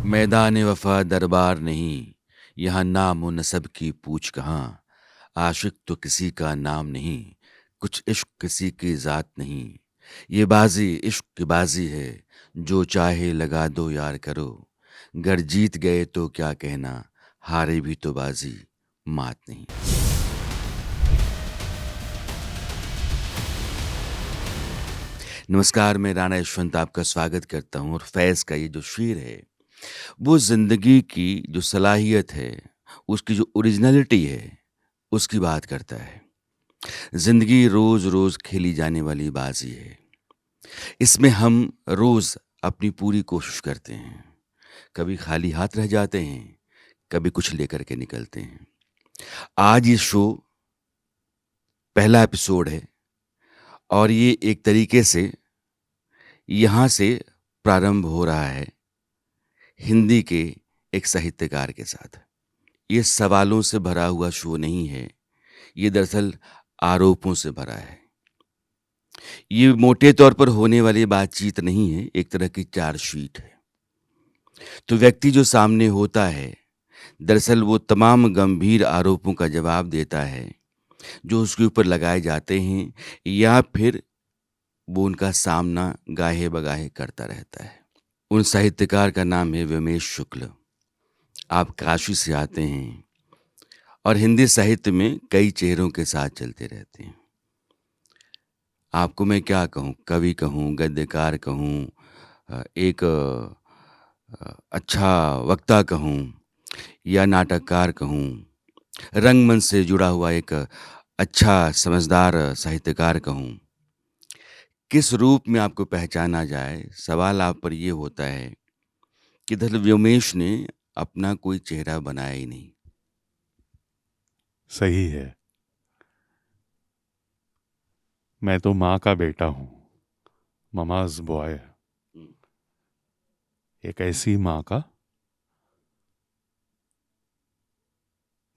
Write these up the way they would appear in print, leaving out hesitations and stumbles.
मैदान वफा दरबार नहीं, यहाँ नाम व नसब की पूछ कहाँ। आशिक तो किसी का नाम नहीं, कुछ इश्क किसी की जात नहीं। ये बाजी इश्क की बाजी है, जो चाहे लगा दो यार करो। गर जीत गए तो क्या कहना, हारे भी तो बाजी मात नहीं। नमस्कार, मैं राणा यशवंत आपका स्वागत करता हूँ। और फैज़ का ये जो शेर है, वो ज़िंदगी की जो सलाहियत है, उसकी जो ओरिजिनलिटी है, उसकी बात करता है। ज़िंदगी रोज़-रोज़ खेली जाने वाली बाज़ी है। इसमें हम रोज़ अपनी पूरी कोशिश करते हैं। कभी खाली हाथ रह जाते हैं, कभी कुछ लेकर के निकलते हैं। आज ये शो पहला एपिसोड है और ये एक तरीके से यहाँ से प्रारंभ हो रहा है हिंदी के एक साहित्यकार के साथ। ये सवालों से भरा हुआ शो नहीं है, ये दरअसल आरोपों से भरा है। ये मोटे तौर पर होने वाली बातचीत नहीं है, एक तरह की चार्जशीट है। तो व्यक्ति जो सामने होता है, दरअसल वो तमाम गंभीर आरोपों का जवाब देता है, जो उसके ऊपर लगाए जाते हैं, या फिर वो उनका सामना गाहे-बगाहे करता रहता है। उन साहित्यकार का नाम है व्यमेश शुक्ल। आप काशी से आते हैं और हिंदी साहित्य में कई चेहरों के साथ चलते रहते हैं। आपको मैं क्या कहूँ, कवि कहूँ, गद्यकार कहूँ, एक अच्छा वक्ता कहूँ या नाटककार कहूँ, रंगमंच से जुड़ा हुआ एक अच्छा समझदार साहित्यकार कहूँ। किस रूप में आपको पहचाना जाए, सवाल आप पर ये होता है कि दरअसल व्योमेश ने अपना कोई चेहरा बनाया ही नहीं। सही है। मैं तो माँ का बेटा हूँ, ममाज बॉय। एक ऐसी माँ का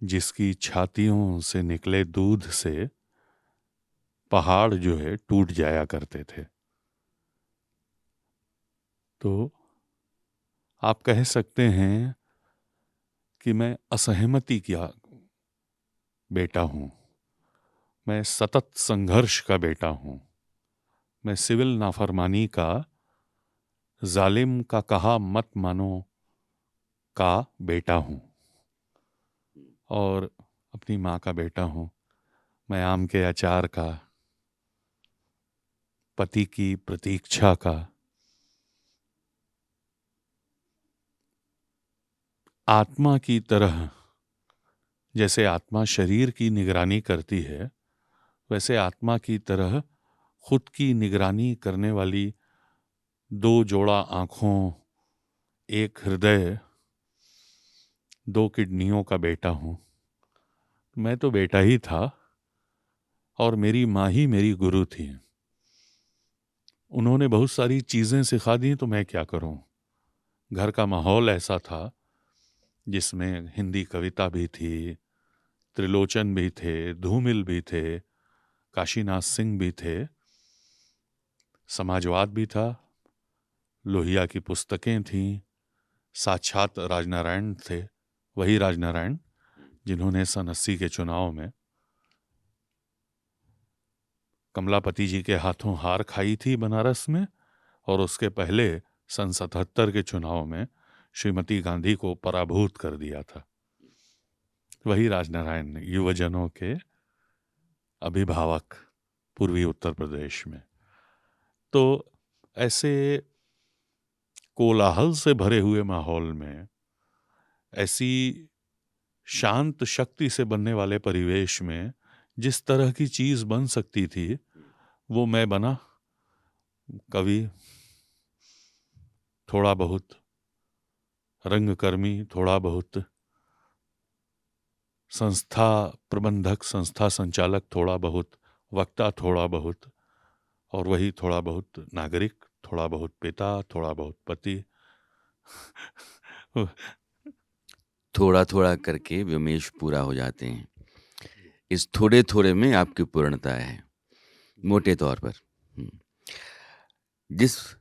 जिसकी छातियों से निकले दूध से पहाड़ जो है टूट जाया करते थे। तो आप कह सकते हैं कि मैं असहमति का बेटा हूँ, मैं सतत संघर्ष का बेटा हूँ, मैं सिविल नाफरमानी का, जालिम का कहा मत मानो का बेटा हूँ, और अपनी माँ का बेटा हूँ। मैं आम के अचार का, पति की प्रतीक्षा का, आत्मा की तरह। जैसे आत्मा शरीर की निगरानी करती है, वैसे आत्मा की तरह खुद की निगरानी करने वाली दो जोड़ा आंखों, एक हृदय, दो किडनियों का बेटा हूं। मैं तो बेटा ही था और मेरी माँ ही मेरी गुरु थी। उन्होंने बहुत सारी चीजें सिखा दी, तो मैं क्या करूं। घर का माहौल ऐसा था जिसमें हिंदी कविता भी थी, त्रिलोचन भी थे, धूमिल भी थे, काशीनाथ सिंह भी थे, समाजवाद भी था, लोहिया की पुस्तकें थीं, साक्षात राजनारायण थे, वही राजनारायण जिन्होंने सन 80 के चुनाव में कमलापति जी के हाथों हार खाई थी बनारस में, और उसके पहले सन 77 के चुनाव में श्रीमती गांधी को पराभूत कर दिया था। वही राजनारायण युवजनों के अभिभावक पूर्वी उत्तर प्रदेश में। तो ऐसे कोलाहल से भरे हुए माहौल में, ऐसी शांत शक्ति से बनने वाले परिवेश में जिस तरह की चीज बन सकती थी, वो मैं बना। कवि, थोड़ा बहुत रंगकर्मी, थोड़ा बहुत संस्था प्रबंधक, संस्था संचालक, थोड़ा बहुत वक्ता, थोड़ा बहुत, और वही थोड़ा बहुत नागरिक, थोड़ा बहुत पिता, थोड़ा बहुत पति। थोड़ा-थोड़ा करके व्योमेश पूरा हो जाते हैं। इस थोड़े-थोड़े में आपकी पूर्णता है, मोटे तौर पर। हुँ। जिस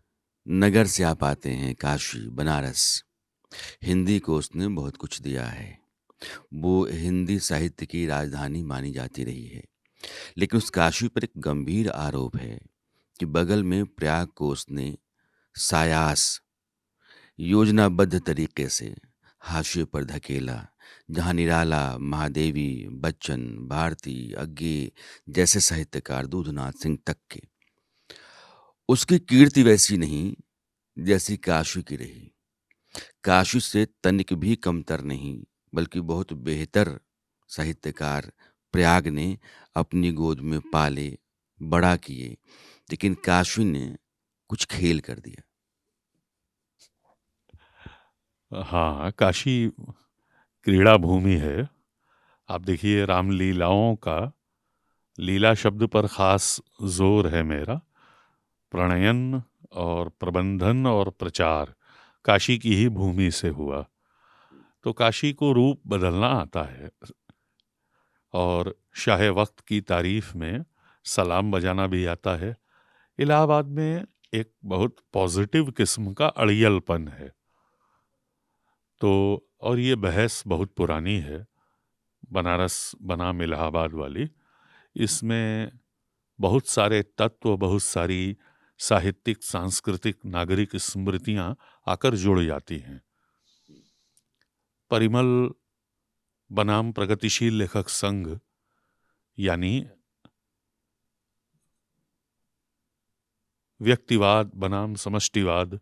नगर से आप आते हैं, काशी, बनारस, हिंदी को उसने बहुत कुछ दिया है। वो हिंदी साहित्य की राजधानी मानी जाती रही है। लेकिन उस काशी पर एक गंभीर आरोप है कि बगल में प्रयाग को उसने सायास योजनाबद्ध तरीके से हाशिए पर धकेला, जहाँ निराला, महादेवी, बच्चन, भारती, अज्ञे जैसे साहित्यकार दूधनाथ सिंह तक के। उसकी कीर्ति वैसी नहीं जैसी काशी की रही। काशी से तनिक भी कमतर नहीं, बल्कि बहुत बेहतर साहित्यकार प्रयाग ने अपनी गोद में पाले, बड़ा किए, लेकिन काशी ने कुछ खेल कर दिया। हाँ, काशी क्रीड़ा भूमि है। आप देखिए, रामलीलाओं का लीला शब्द पर खास जोर है मेरा। प्रणयन और प्रबंधन और प्रचार काशी की ही भूमि से हुआ। तो काशी को रूप बदलना आता है, और शाहे वक्त की तारीफ में सलाम बजाना भी आता है। इलाहाबाद में एक बहुत पॉजिटिव किस्म का अड़ियलपन है। तो और ये बहस बहुत पुरानी है, बनारस बनाम इलाहाबाद वाली। इसमें बहुत सारे तत्व, बहुत सारी साहित्यिक, सांस्कृतिक, नागरिक स्मृतियां आकर जुड़ जाती हैं। परिमल बनाम प्रगतिशील लेखक संघ, यानी व्यक्तिवाद बनाम समष्टिवाद,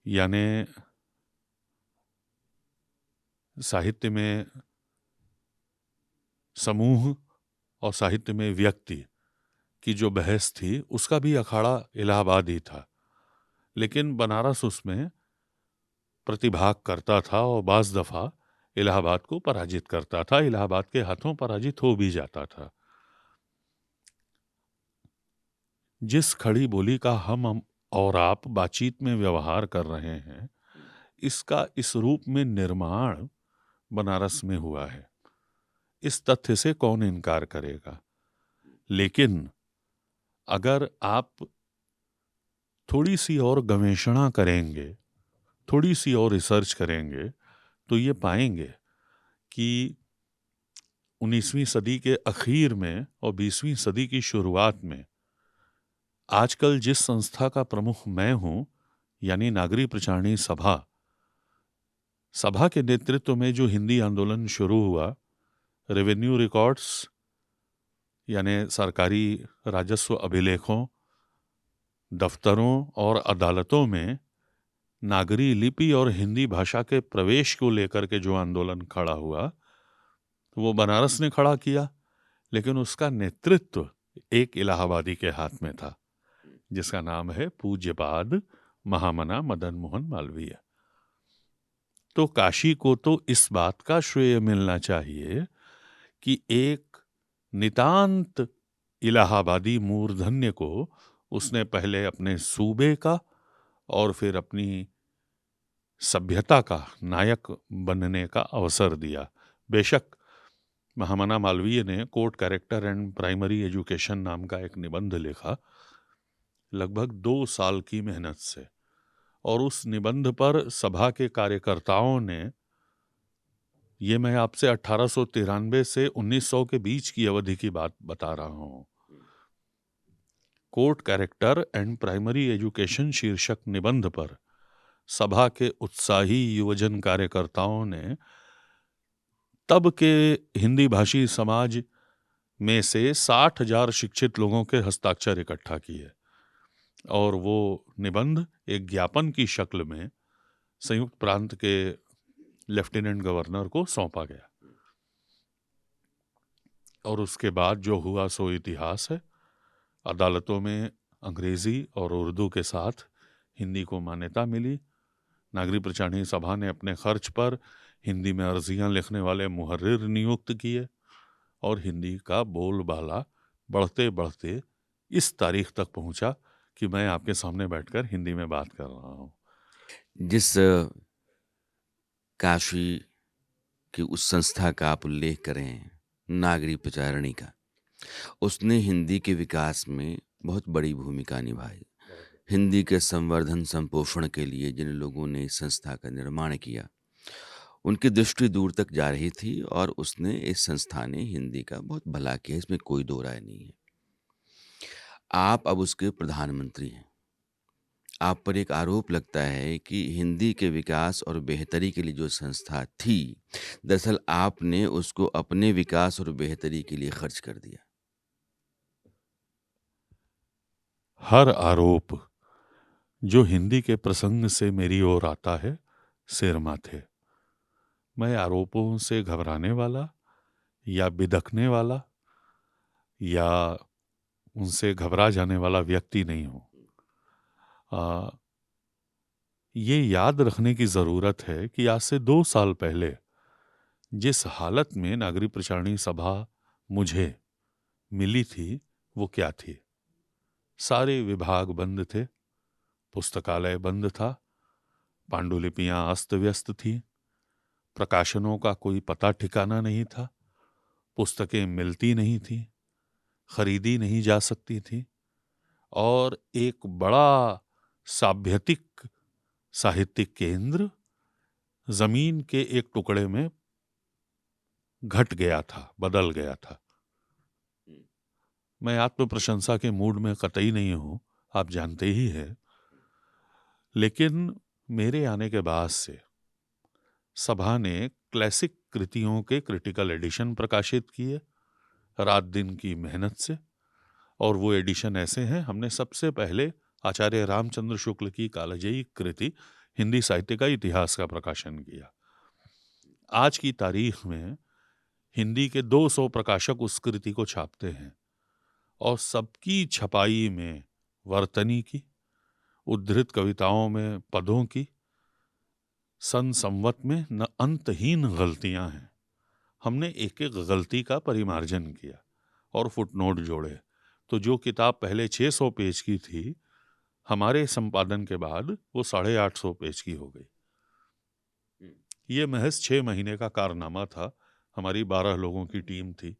यानी साहित्य में समूह और साहित्य में व्यक्ति की जो बहस थी, उसका भी अखाड़ा इलाहाबाद ही था। लेकिन बनारस उसमें प्रतिभाग करता था और बाज दफा इलाहाबाद को पराजित करता था, इलाहाबाद के हाथों पराजित हो भी जाता था। जिस खड़ी बोली का हम और आप बातचीत में व्यवहार कर रहे हैं, इसका इस रूप में निर्माण बनारस में हुआ है। इस तथ्य से कौन इनकार करेगा? लेकिन अगर आप थोड़ी सी और गवेषणा करेंगे, थोड़ी सी और रिसर्च करेंगे, तो ये पाएंगे कि 19वीं सदी के आखिर में और 20वीं सदी की शुरुआत में आजकल जिस संस्था का प्रमुख मैं हूं, यानी नागरी प्रचारणी सभा, सभा के नेतृत्व में जो हिंदी आंदोलन शुरू हुआ, रेवेन्यू रिकॉर्ड्स यानी सरकारी राजस्व अभिलेखों, दफ्तरों और अदालतों में नागरी लिपि और हिंदी भाषा के प्रवेश को लेकर के जो आंदोलन खड़ा हुआ, वो बनारस ने खड़ा किया। लेकिन उसका नेतृत्व एक इलाहाबादी के हाथ में था, जिसका नाम है पूज्यपाद महामना मदन मोहन मालवीय। तो काशी को तो इस बात का श्रेय मिलना चाहिए कि एक नितांत इलाहाबादी मूर्धन्य को उसने पहले अपने सूबे का और फिर अपनी सभ्यता का नायक बनने का अवसर दिया। बेशक महामना मालवीय ने court character and primary education नाम का एक निबंध लिखा, लगभग 2 साल की मेहनत से, और उस निबंध पर सभा के कार्यकर्ताओं ने, ये मैं आपसे 1893 से 1900 के बीच की अवधि की बात बता रहा हूं, court character and primary education शीर्षक निबंध पर सभा के उत्साही युवजन कार्यकर्ताओं ने तब के हिंदी भाषी समाज में से 60,000 शिक्षित लोगों के हस्ताक्षर इकट्ठा किए, और वो निबंध एक ज्ञापन की शक्ल में संयुक्त प्रांत के लेफ्टिनेंट गवर्नर को सौंपा गया। और उसके बाद जो हुआ सो इतिहास है। अदालतों में अंग्रेजी और उर्दू के साथ हिंदी को मान्यता मिली। नागरी प्रचारणी सभा ने अपने खर्च पर हिंदी में अर्जियां लिखने वाले मुहर्रिर नियुक्त किए, और हिंदी का बोलबाला बढ़ते बढ़ते इस तारीख तक पहुंचा कि मैं आपके सामने बैठकर हिंदी में बात कर रहा हूं। जिस काशी की उस संस्था का आप उल्लेख करें, नागरी प्रचारणी का, उसने हिंदी के विकास में बहुत बड़ी भूमिका निभाई। हिंदी के संवर्धन संपोषण के लिए जिन लोगों ने इस संस्था का निर्माण किया, उनकी दृष्टि दूर तक जा रही थी और उसने इस संस्था ने हिंदी का बहुत भला किया, इसमें कोई दो राय नहीं है। आप अब उसके प्रधानमंत्री हैं। आप पर एक आरोप लगता है कि हिंदी के विकास और बेहतरी के लिए जो संस्था थी, दरअसल आपने उसको अपने विकास और बेहतरी के लिए खर्च कर दिया। हर आरोप जो हिंदी के प्रसंग से मेरी ओर आता है, सिर माथे। मैं आरोपों से घबराने वाला या बिदकने वाला या उनसे घबरा जाने वाला व्यक्ति नहीं हूं। ये याद रखने की जरूरत है कि आज से 2 साल पहले जिस हालत में नागरिक प्रचारणी सभा मुझे मिली थी, वो क्या थी? सारे विभाग बंद थे, पुस्तकालय बंद था, पांडुलिपियां अस्त व्यस्त थी, प्रकाशनों का कोई पता ठिकाना नहीं था, पुस्तकें मिलती नहीं थी, खरीदी नहीं जा सकती थी, और एक बड़ा साभ्यतिक साहित्यिक केंद्र जमीन के एक टुकड़े में घट गया था, बदल गया था। मैं आत्म प्रशंसा के मूड में कतई नहीं हूं, आप जानते ही हैं, लेकिन मेरे आने के बाद से सभा ने क्लासिक कृतियों के क्रिटिकल एडिशन प्रकाशित किए, रात दिन की मेहनत से। और वो एडिशन ऐसे हैं, हमने सबसे पहले आचार्य रामचंद्र शुक्ल की कालजयी कृति हिंदी साहित्य का इतिहास का प्रकाशन किया। आज की तारीख में हिंदी के 200 प्रकाशक उस कृति को छापते हैं, और सबकी छपाई में वर्तनी की, उद्धृत कविताओं में पदों की, सन संवत में न अंतहीन गलतियां हैं। हमने एक एक गलती का परिमार्जन किया और फुटनोट जोड़े। तो जो किताब पहले 600 पेज की थी, हमारे संपादन के बाद वो 850 पेज की हो गई। ये महज 6 महीने का कारनामा था। हमारी 12 लोगों की टीम थी,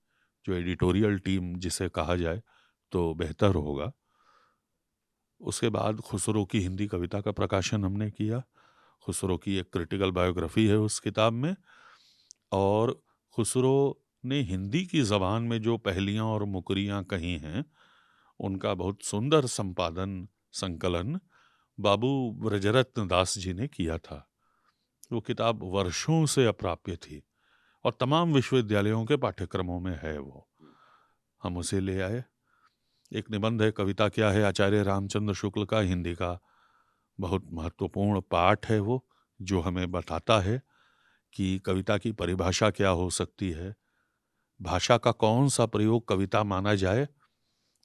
जो एडिटोरियल टीम जिसे कहा जाए तो बेहतर होगा। उसके बाद खुसरो की हिंदी कविता का प्रकाशन हमने किया। खुसरो की एक क्रिटिकल बायोग्राफी है उस किताब में, और खुसरो ने हिंदी की ज़बान में जो पहेलियाँ और मुकरियाँ कही हैं, उनका बहुत सुंदर संपादन संकलन बाबू ब्रजरत्न दास जी ने किया था। वो किताब वर्षों से अप्राप्य थी और तमाम विश्वविद्यालयों के पाठ्यक्रमों में है वो। हम उसे ले आए। एक निबंध है, कविता क्या है, आचार्य रामचंद्र शुक्ल का हिंदी का बहुत महत्वपूर्ण पाठ है वो, जो हमें बताता है कि कविता की परिभाषा क्या हो सकती है, भाषा का कौन सा प्रयोग कविता माना जाए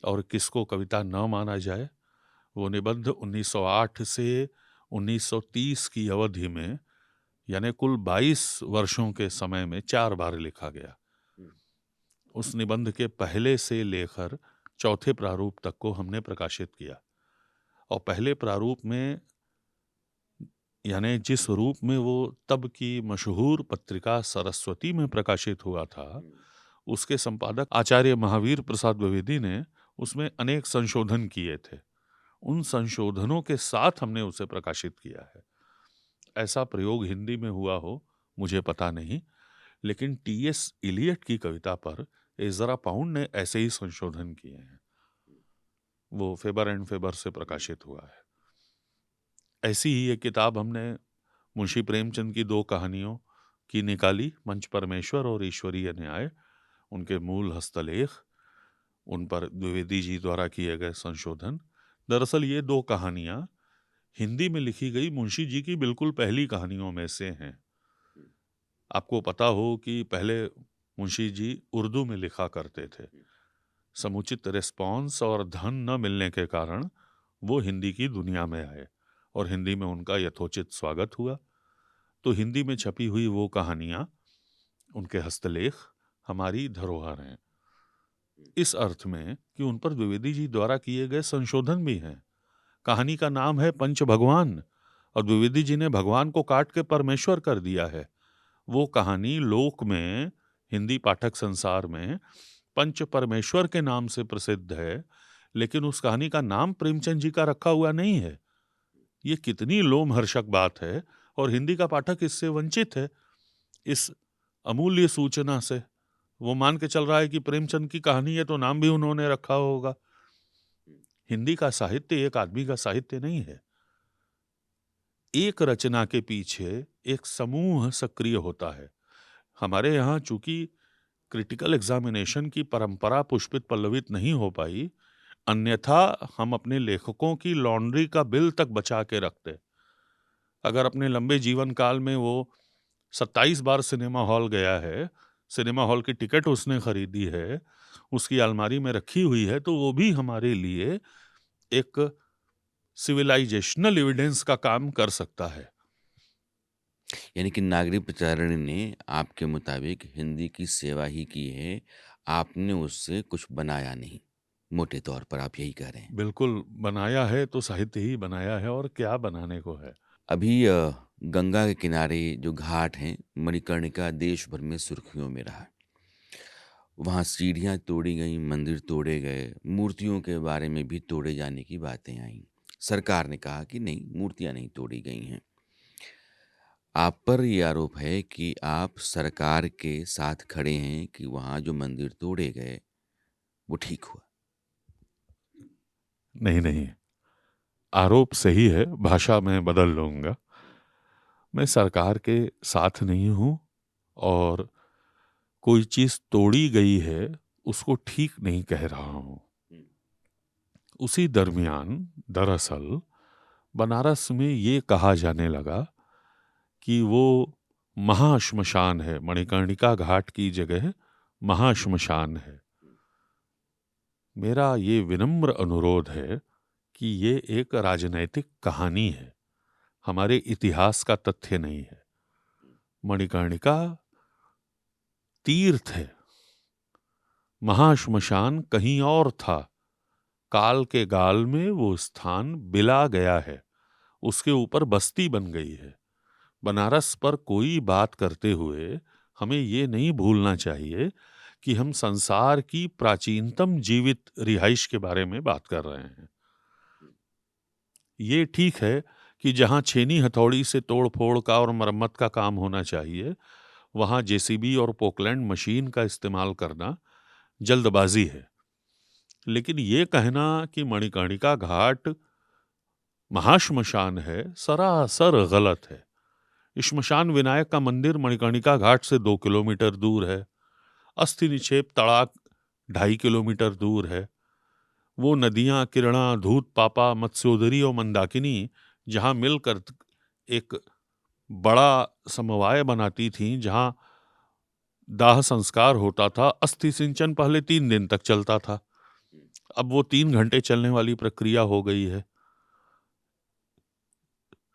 और किसको कविता न माना जाए। वो निबंध 1908 से 1930 की अवधि में, यानी कुल 22 वर्षों के समय में 4 बार लिखा गया। उस निबंध के पहले से लेकर चौथे प्रारूप तक को हमने प्रकाशित किया। और पहले प्रारूप में, यानी जिस रूप में वो तब की मशहूर पत्रिका सरस्वती में प्रकाशित हुआ था, उसके संपादक आचार्य महावीर प्रसाद द्विवेदी ने उसमें अनेक संशोधन किए थे। उन संशोधनों के साथ हमने उसे प्रकाशित किया है। ऐसा प्रयोग हिंदी में हुआ हो मुझे पता नहीं, लेकिन टी.एस. इलियट की कविता पर एज़रा पाउंड ने ऐसे ही संशोधन किए हैं। वो फेबर एंड फेबर से प्रकाशित हुआ है। ऐसी ही एक किताब हमने मुंशी प्रेमचंद की 2 कहानियों की निकाली, मंच परमेश्वर और ईश्वरीय न्याय, उनके मूल हस्तलेख, उन पर द्विवेदी जी द्वारा किए गए संशोधन। दरअसल ये 2 कहानियां हिंदी में लिखी गई मुंशी जी की बिल्कुल पहली कहानियों में से हैं। आपको पता हो कि पहले मुंशी जी उर्दू में लिखा करते थे। समुचित रिस्पॉन्स और धन न मिलने के कारण वो हिंदी की दुनिया में आए और हिंदी में उनका यथोचित स्वागत हुआ। तो हिंदी में छपी हुई वो कहानियां, उनके हस्तलेख हमारी धरोहर हैं, इस अर्थ में कि उन पर द्विवेदी जी द्वारा किए गए संशोधन भी हैं। कहानी का नाम है पंच भगवान, और द्विवेदी जी ने भगवान को काट के परमेश्वर कर दिया है। वो कहानी लोक में, हिंदी पाठक संसार में पंच परमेश्वर के नाम से प्रसिद्ध है, लेकिन उस कहानी का नाम प्रेमचंद जी का रखा हुआ नहीं है। ये कितनी लोमहर्षक बात है, और हिंदी का पाठक इससे वंचित है, इस अमूल्य सूचना से। वो मान के चल रहा है कि प्रेमचंद की कहानी है तो नाम भी उन्होंने रखा होगा। हिंदी का साहित्य एक आदमी का साहित्य नहीं है। एक रचना के पीछे एक समूह सक्रिय होता है। हमारे यहाँ चूंकि क्रिटिकल एग्जामिनेशन की परंपरा पुष्पित पल्लवित नहीं हो पाई, अन्यथा हम अपने लेखकों की लॉन्ड्री का बिल तक बचा के रखते। अगर अपने लंबे जीवन काल में वो 27 बार सिनेमा हॉल गया है, सिनेमा हॉल की टिकट उसने खरीदी है, उसकी अलमारी में रखी हुई है, तो वो भी हमारे लिए एक सिविलाइजेशनल एविडेंस का काम कर सकता है। यानी कि नागरिक प्रचारण ने आपके मुताबिक हिंदी की सेवा ही की है, आपने उससे कुछ बनाया नहीं। मोटे तौर पर आप यही कह रहे हैं। बिल्कुल, बनाया है तो साहित्य ही बनाया है, और क्या बनाने को है। अभी गंगा के किनारे जो घाट हैं, मणिकर्णिका देश भर में सुर्खियों में रहा। वहाँ सीढ़ियाँ तोड़ी गईं, मंदिर तोड़े गए, मूर्तियों के बारे में भी तोड़े जाने की बातें आईं। सरकार ने कहा कि नहीं, मूर्तियाँ नहीं तोड़ी गई हैं। आप पर ये आरोप है कि आप सरकार के साथ खड़े हैं कि वहाँ जो मंदिर तोड़े गए, वो ठीक हुआ। नहीं, नहीं, आरोप सही है, भाषा मैं बदल लूँगा। मैं सरकार के साथ नहीं हूँ, और कोई चीज़ तोड़ी गई है, उसको ठीक नहीं कह रहा हूँ। उसी दरमियान दरअसल बनारस में ये कहा जाने लगा कि वो महाश्मशान है, मणिकर्णिका घाट की जगह महाश्मशान है। मेरा ये विनम्र अनुरोध है कि ये एक राजनैतिक कहानी है, हमारे इतिहास का तथ्य नहीं है। मणिकर्णिका तीर्थ है, महाश्मशान कहीं और था। काल के गाल में वो स्थान बिला गया है, उसके ऊपर बस्ती बन गई है। बनारस पर कोई बात करते हुए हमें ये नहीं भूलना चाहिए कि हम संसार की प्राचीनतम जीवित रिहाइश के बारे में बात कर रहे हैं। ये ठीक है कि जहां छेनी हथौड़ी से तोड़ फोड़ का और मरम्मत का काम होना चाहिए, वहां जेसीबी और पोकलैंड मशीन का इस्तेमाल करना जल्दबाजी है। लेकिन ये कहना कि मणिकर्णिका घाट महाश्मशान है, सरासर गलत है। श्मशान विनायक का मंदिर मणिकर्णिका घाट से 2 किलोमीटर दूर है। अस्थि निक्षेप तड़ाक 2.5 किलोमीटर दूर है। वो नदियां किरणा, धूत पापा, मत्स्योदरी और मंदाकिनी जहां मिलकर एक बड़ा समवाय बनाती थीं, जहां दाह संस्कार होता था, अस्थि सिंचन पहले 3 दिन तक चलता था, अब वो 3 घंटे चलने वाली प्रक्रिया हो गई है।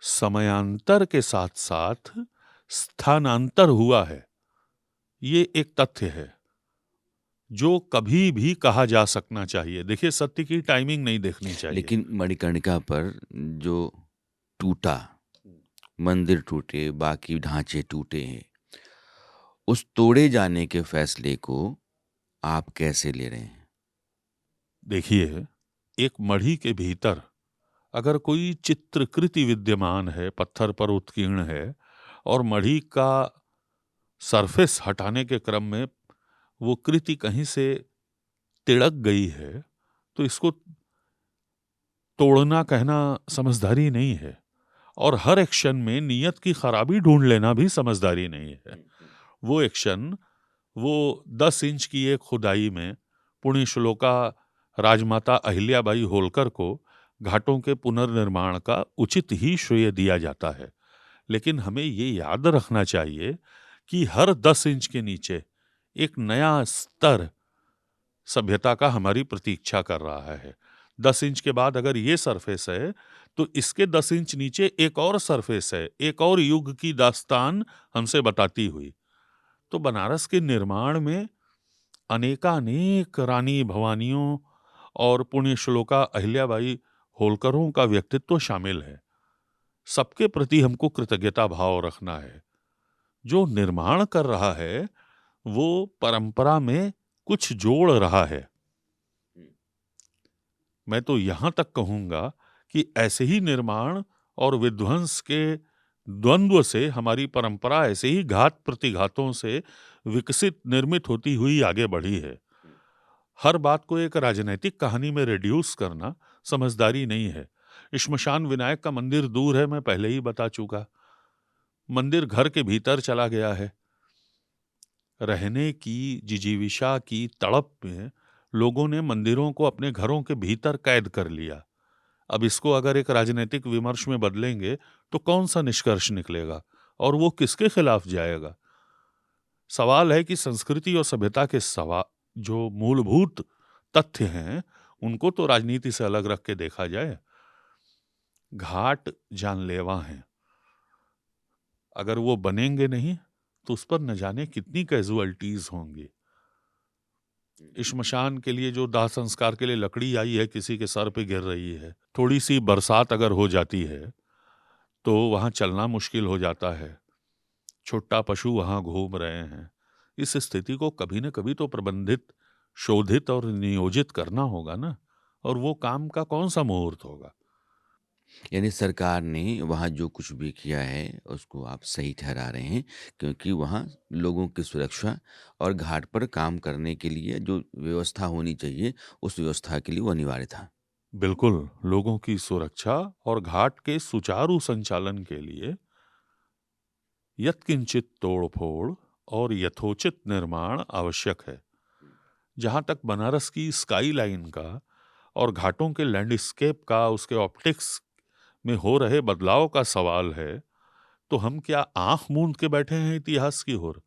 समयांतर के साथ साथ स्थानांतर हुआ है, ये एक तथ्य है जो कभी भी कहा जा सकना चाहिए। देखिए, सत्य की टाइमिंग नहीं देखनी चाहिए। लेकिन मणिकर्णिका पर जो टूटा, मंदिर टूटे, बाकी ढांचे टूटे हैं, उस तोड़े जाने के फैसले को आप कैसे ले रहे हैं? देखिए, एक मढ़ी के भीतर अगर कोई चित्रकृति विद्यमान है, पत्थर पर उत्कीर्ण है, और मढ़ी का सरफेस हटाने के क्रम में वो कृति कहीं से तिड़क गई है, तो इसको तोड़ना कहना समझदारी नहीं है। और हर एक्शन में नियत की खराबी ढूंढ लेना भी समझदारी नहीं है। वो एक्शन, वो 10 इंच की एक खुदाई में पुण्य श्लोका राजमाता अहिल्याबाई होलकर को घाटों के पुनर्निर्माण का उचित ही श्रेय दिया जाता है। लेकिन हमें ये याद रखना चाहिए कि हर 10 इंच के नीचे एक नया स्तर सभ्यता का हमारी प्रतीक्षा कर रहा है। 10 इंच के बाद अगर ये सरफेस है, तो इसके 10 इंच नीचे एक और सरफेस है, एक और युग की दास्तान हमसे बताती हुई। तो बनारस के निर्माण में अनेकानेक रानी भवानियों और पुण्य श्लोका अहिल्याबाई होलकरों का व्यक्तित्व शामिल है। सबके प्रति हमको कृतज्ञता भाव रखना है। जो निर्माण कर रहा है, वो परंपरा में कुछ जोड़ रहा है। मैं तो यहाँ तक कहूँगा कि ऐसे ही निर्माण और विध्वंस के द्वंद्व से हमारी परंपरा ऐसे ही घात प्रतिघातों से विकसित निर्मित होती हुई आगे बढ़ी है। हर बात को एक राजनैतिक कहानी में रिड्यूस करना समझदारी नहीं है। श्मशान विनायक का मंदिर दूर है, मैं पहले ही बता चुका। मंदिर घर के भीतर चला गया है। रहने की जिजीविषा की तड़प में लोगों ने मंदिरों को अपने घरों के भीतर कैद कर लिया। अब इसको अगर एक राजनीतिक विमर्श में बदलेंगे तो कौन सा निष्कर्ष निकलेगा और वो किसके खिलाफ जाएगा? सवाल है कि संस्कृति और सभ्यता के जो मूलभूत तथ्य हैं उनको तो राजनीति से अलग रख के देखा जाए। घाट जानलेवा हैं, अगर वो बनेंगे नहीं तो उस पर न जाने कितनी कैजुअलिटीज होंगी। श्मशान के लिए जो दाह संस्कार के लिए लकड़ी आई है किसी के सर पे गिर रही है, थोड़ी सी बरसात अगर हो जाती है तो वहां चलना मुश्किल हो जाता है। छोटा पशु वहां घूम रहे हैं। इस स्थिति को कभी न कभी तो प्रबंधित, शोधित और नियोजित करना होगा ना। और वो काम का कौन सा मुहूर्त होगा? यानी सरकार ने वहाँ जो कुछ भी किया है उसको आप सही ठहरा रहे हैं, क्योंकि वहाँ लोगों की सुरक्षा और घाट पर काम करने के लिए जो व्यवस्था होनी चाहिए उस व्यवस्था के लिए वो अनिवार्य था। बिल्कुल, लोगों की सुरक्षा और घाट के सुचारू संचालन के लिए यत्किंचित तोड़फोड़ और यथोचित निर्माण आवश्यक है। जहां तक बनारस की स्काई लाइन का और घाटों के लैंडस्केप का, उसके ऑप्टिक्स में हो रहे बदलाव का सवाल है, तो हम क्या आंख मूंद के बैठे हैं इतिहास की ओर?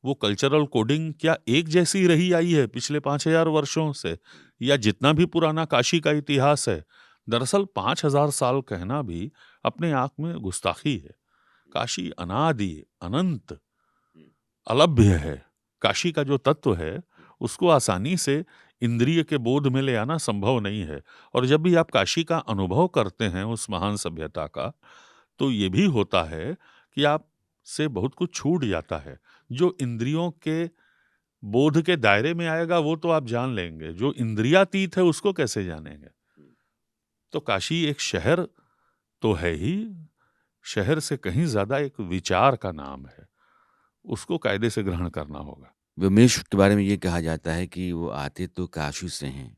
वो कल्चरल कोडिंग क्या एक जैसी रही आई है पिछले 5,000 वर्षों से, या जितना भी पुराना काशी का इतिहास है? दरअसल 5,000 साल कहना भी अपने आप में गुस्ताखी है। काशी अनादि, अनंत, अलभ्य है। काशी का जो तत्व है उसको आसानी से इंद्रिय के बोध में ले आना संभव नहीं है। और जब भी आप काशी का अनुभव करते हैं उस महान सभ्यता का, तो ये भी होता है कि आप से बहुत कुछ छूट जाता है। जो इंद्रियों के बोध के दायरे में आएगा वो तो आप जान लेंगे, जो इंद्रियातीत है उसको कैसे जानेंगे? तो काशी एक शहर तो है ही, शहर से कहीं ज्यादा एक विचार का नाम है। उसको कायदे से ग्रहण करना होगा। व्योमेश के बारे में ये कहा जाता है कि वो आते तो काशी से हैं,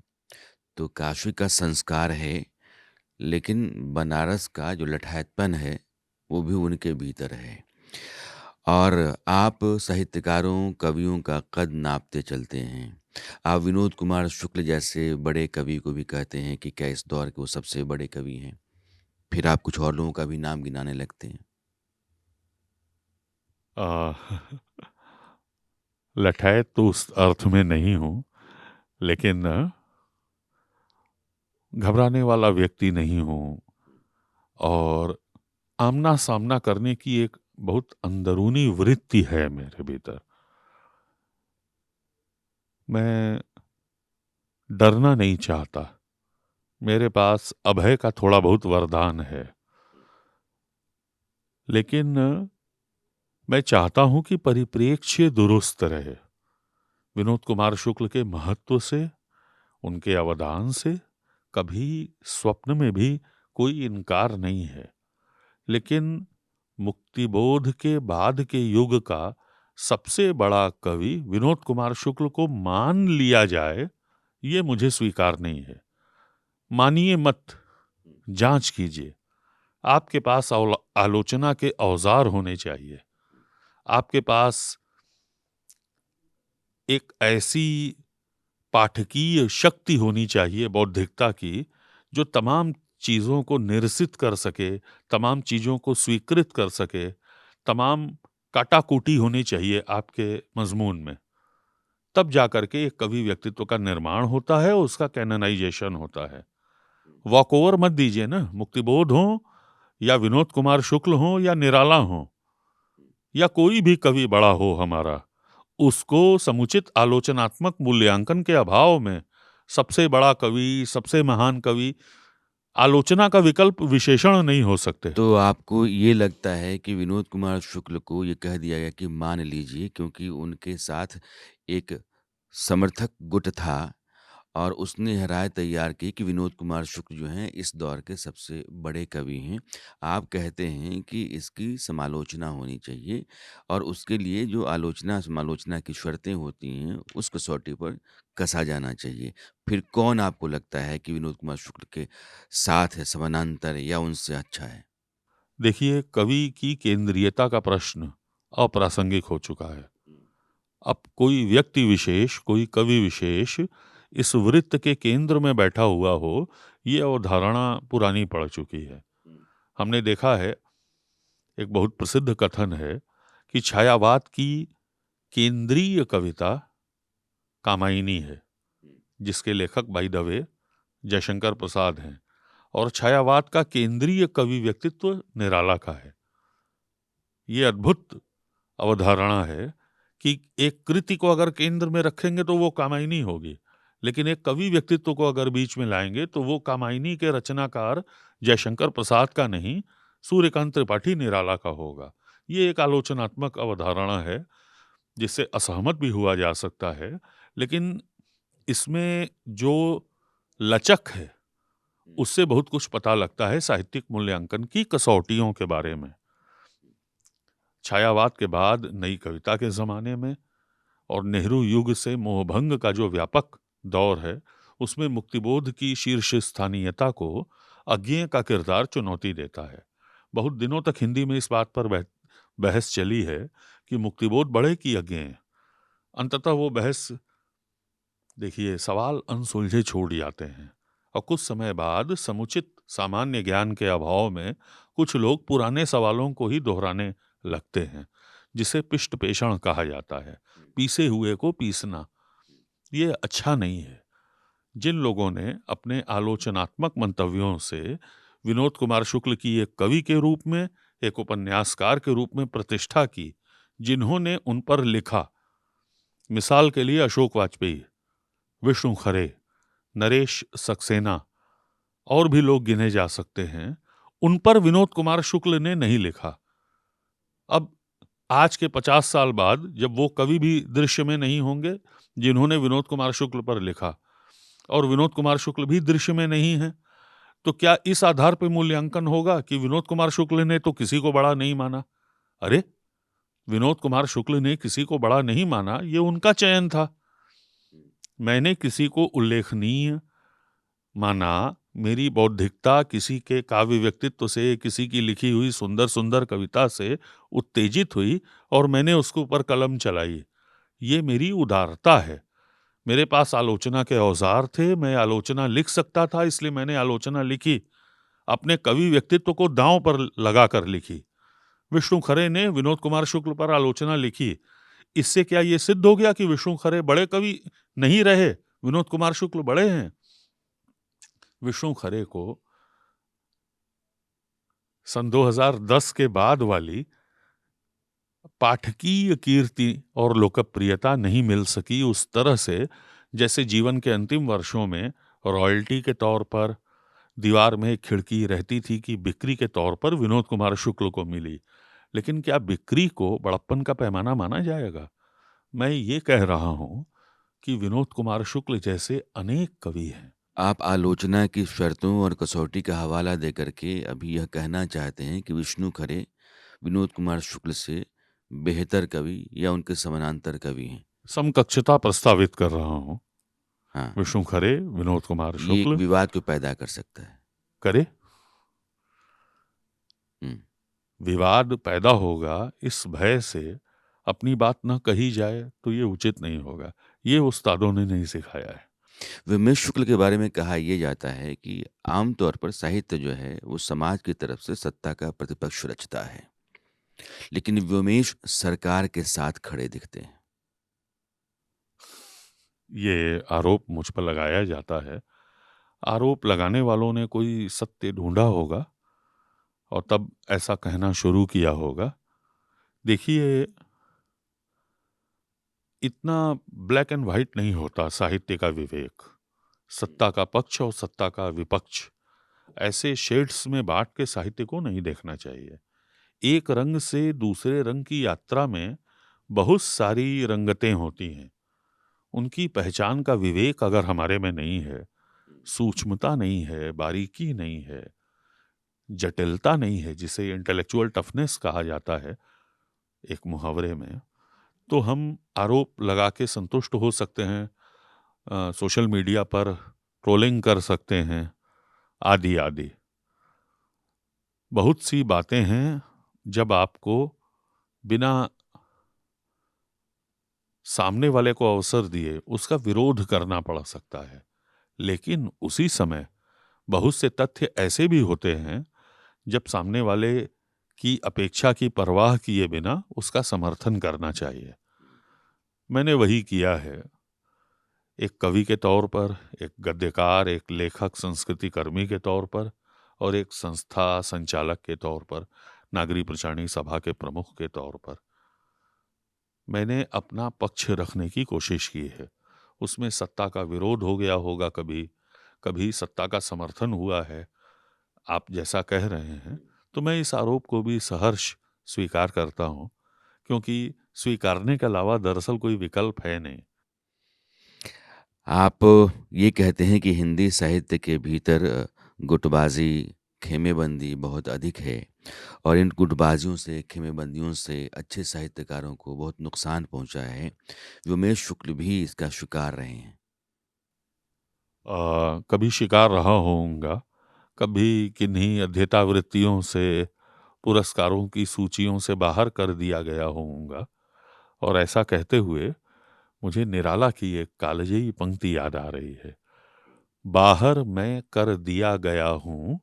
तो काशी का संस्कार है, लेकिन बनारस का जो लठायतपन है वो भी उनके भीतर है। और आप साहित्यकारों, कवियों का कद नापते चलते हैं। आप विनोद कुमार शुक्ल जैसे बड़े कवि को भी कहते हैं कि क्या इस दौर के वो सबसे बड़े कवि हैं। फिर आप कुछ और लोगों का भी नाम गिनाने लगते हैं। आ, लठैत तो उस अर्थ में नहीं हूं, लेकिन घबराने वाला व्यक्ति नहीं हूं। और आमना सामना करने की एक बहुत अंदरूनी वृत्ति है मेरे भीतर। मैं डरना नहीं चाहता। मेरे पास अभय का थोड़ा बहुत वरदान है, लेकिन मैं चाहता हूं कि परिप्रेक्ष्य दुरुस्त रहे। विनोद कुमार शुक्ल के महत्व से, उनके अवदान से कभी स्वप्न में भी कोई इनकार नहीं है। लेकिन मुक्तिबोध के बाद के युग का सबसे बड़ा कवि विनोद कुमार शुक्ल को मान लिया जाए, ये मुझे स्वीकार नहीं है। मानिए मत, जांच कीजिए। आपके पास आलोचना के औजार होने चाहिए। आपके पास एक ऐसी पाठकीय शक्ति होनी चाहिए बौद्धिकता की, जो तमाम चीजों को निरसित कर सके, तमाम चीजों को स्वीकृत कर सके, तमाम काटाकूटी होनी चाहिए आपके मजमून में। तब जाकर के एक कवि व्यक्तित्व का निर्माण होता है, उसका कैननाइजेशन होता है। वॉक ओवर मत दीजिए ना। मुक्तिबोध हो या विनोद कुमार शुक्ल हो या निराला हो या कोई भी कवि बड़ा हो हमारा, उसको समुचित आलोचनात्मक मूल्यांकन के अभाव में सबसे बड़ा कवि, सबसे महान कवि, आलोचना का विकल्प विशेषण नहीं हो सकते। तो आपको ये लगता है कि विनोद कुमार शुक्ल को ये कह दिया गया कि मान लीजिए, क्योंकि उनके साथ एक समर्थक गुट था और उसने यह राय तैयार की कि विनोद कुमार शुक्ल जो हैं इस दौर के सबसे बड़े कवि हैं। आप कहते हैं कि इसकी समालोचना होनी चाहिए और उसके लिए जो आलोचना-समालोचना की शर्तें होती हैं, उस कसौटी पर कसा जाना चाहिए। फिर कौन आपको लगता है कि विनोद कुमार शुक्ल के साथ है, समानांतर है या उनसे अच्छा है? देखिए, कवि की केंद्रीयता का प्रश्न अप्रासंगिक हो चुका है। अब कोई व्यक्ति विशेष, कोई कवि विशेष इस वृत्त के केंद्र में बैठा हुआ हो, ये अवधारणा पुरानी पड़ चुकी है। हमने देखा है, एक बहुत प्रसिद्ध कथन है कि छायावाद की केंद्रीय कविता कामायनी है, जिसके लेखक by the way Jaishankar Prasad हैं, और छायावाद का केंद्रीय कवि व्यक्तित्व निराला का है। ये अद्भुत अवधारणा है कि एक कृति को अगर केंद्र में रखेंगे तो वो कामायनी होगी, लेकिन एक कवि व्यक्तित्व को अगर बीच में लाएंगे तो वो कामायनी के रचनाकार जयशंकर प्रसाद का नहीं, सूर्यकांत त्रिपाठी निराला का होगा। ये एक आलोचनात्मक अवधारणा है जिससे असहमत भी हुआ जा सकता है, लेकिन इसमें जो लचक है उससे बहुत कुछ पता लगता है साहित्यिक मूल्यांकन की कसौटियों के बारे में। छायावाद के बाद नई कविता के जमाने में और नेहरू युग से मोहभंग का जो व्यापक दौर है, उसमें मुक्तिबोध की शीर्ष स्थानीयता को अज्ञेय का किरदार चुनौती देता है। बहुत दिनों तक हिंदी में इस बात पर बहस चली है कि मुक्तिबोध बढ़े कि अज्ञेय। अंततः वो बहस, देखिए, सवाल अनसुलझे छोड़ जाते हैं और कुछ समय बाद समुचित सामान्य ज्ञान के अभाव में कुछ लोग पुराने सवालों को ही दोहराने लगते हैं, जिसे पिष्ट पेषण कहा जाता है, पीसे हुए को पीसना। ये अच्छा नहीं है। जिन लोगों ने अपने आलोचनात्मक मंतव्यों से विनोद कुमार शुक्ल की एक कवि के रूप में, एक उपन्यासकार के रूप में प्रतिष्ठा की, जिन्होंने उन पर लिखा, मिसाल के लिए अशोक वाजपेयी, विष्णु खरे, नरेश सक्सेना और भी लोग गिने जा सकते हैं, उन पर विनोद कुमार शुक्ल ने नहीं लिखा। अब आज के 50 साल बाद जब वो कवि भी दृश्य में नहीं होंगे जिन्होंने विनोद कुमार शुक्ल पर लिखा, और विनोद कुमार शुक्ल भी दृश्य में नहीं है, तो क्या इस आधार पर मूल्यांकन होगा कि विनोद कुमार शुक्ल ने तो किसी को बड़ा नहीं माना? अरे, विनोद कुमार शुक्ल ने किसी को बड़ा नहीं माना, ये उनका चयन था। मैंने किसी को उल्लेखनीय माना, मेरी बौद्धिकता किसी के काव्य व्यक्तित्व से, किसी की लिखी हुई सुंदर सुंदर कविता से उत्तेजित हुई और मैंने उसके ऊपर कलम चलाई। ये मेरी उदारता है। मेरे पास आलोचना के औजार थे, मैं आलोचना लिख सकता था, इसलिए मैंने आलोचना लिखी। अपने कवि व्यक्तित्व को दांव पर लगाकर लिखी। विष्णु खरे ने विनोद कुमार शुक्ल पर आलोचना लिखी। इससे क्या ये सिद्ध हो गया कि विष्णु खरे बड़े कवि नहीं रहे, विनोद कुमार शुक्ल बड़े हैं? विष्णु खरे को सन 2010 के बाद वाली पाठकीय कीर्ति और लोकप्रियता नहीं मिल सकी उस तरह से, जैसे जीवन के अंतिम वर्षों में रॉयल्टी के तौर पर दीवार में एक खिड़की रहती थी कि बिक्री के तौर पर विनोद कुमार शुक्ल को मिली। लेकिन क्या बिक्री को बड़प्पन का पैमाना माना जाएगा? मैं ये कह रहा हूं कि विनोद कुमार शुक्ल जैसे अनेक कवि हैं। आप आलोचना की शर्तों और कसौटी का हवाला देकर के अभी यह कहना चाहते हैं कि विष्णु खरे विनोद कुमार शुक्ल से बेहतर कवि या उनके समानांतर कवि हैं। समकक्षता प्रस्तावित कर रहा हूं। हाँ, विष्णु खरे, विनोद कुमार ये एक शुक्ल। विवाद को पैदा कर सकता है। करे, हुँ, विवाद पैदा होगा इस भय से अपनी बात न कही जाए तो ये उचित नहीं होगा। ये उस्तादों ने नहीं सिखाया है। व्योमेश शुक्ल के बारे में कहा ये जाता है कि आम तौर पर साहित्य जो है वो समाज की तरफ से सत्ता का प्रतिपक्ष रचता है, लेकिन व्योमेश सरकार के साथ खड़े दिखते हैं। ये आरोप मुझ पर लगाया जाता है। आरोप लगाने वालों ने कोई सत्य ढूंढा होगा और तब ऐसा कहना शुरू किया होगा। देखिए, इतना ब्लैक एंड व्हाइट नहीं होता साहित्य का विवेक। सत्ता का पक्ष और सत्ता का विपक्ष, ऐसे शेड्स में बांट के साहित्य को नहीं देखना चाहिए। एक रंग से दूसरे रंग की यात्रा में बहुत सारी रंगतें होती हैं। उनकी पहचान का विवेक अगर हमारे में नहीं है, सूक्ष्मता नहीं है, बारीकी नहीं है, जटिलता नहीं है, जिसे इंटेलेक्चुअल टफनेस कहा जाता है एक मुहावरे में, तो हम आरोप लगा के संतुष्ट हो सकते हैं, सोशल मीडिया पर ट्रोलिंग कर सकते हैं, आदि आदि। बहुत सी बातें हैं जब आपको बिना सामने वाले को अवसर दिए उसका विरोध करना पड़ सकता है, लेकिन उसी समय बहुत से तथ्य ऐसे भी होते हैं जब सामने वाले की अपेक्षा की परवाह किए बिना उसका समर्थन करना चाहिए। मैंने वही किया है। एक कवि के तौर पर, एक गद्यकार, एक लेखक, संस्कृति कर्मी के तौर पर, और एक संस्था संचालक के तौर पर, नागरिक प्रचारणी सभा के प्रमुख के तौर पर मैंने अपना पक्ष रखने की कोशिश की है। उसमें सत्ता का विरोध हो गया होगा, कभी कभी सत्ता का समर्थन हुआ है, आप जैसा कह रहे हैं, तो मैं इस आरोप को भी सहर्ष स्वीकार करता हूं, क्योंकि स्वीकारने के अलावा दरअसल कोई विकल्प है नहीं। आप ये कहते हैं कि हिंदी साहित्य के भीतर गुटबाजी, खेमेबंदी बहुत अधिक है और इन गुटबाजियों से, खेमेबंदियों से अच्छे साहित्यकारों को बहुत नुकसान पहुंचा है। व्योमेश शुक्ल भी इसका शिकार रहे हैं। कभी शिकार रहा होऊंगा, कभी किन्हीं अध्येतावृत्तियों से, पुरस्कारों की सूचियों से बाहर कर दिया गया होऊंगा, और ऐसा कहते हुए मुझे निराला की एक कालजयी पंक्ति याद आ रही है। बाहर मैं कर दिया गया हूं,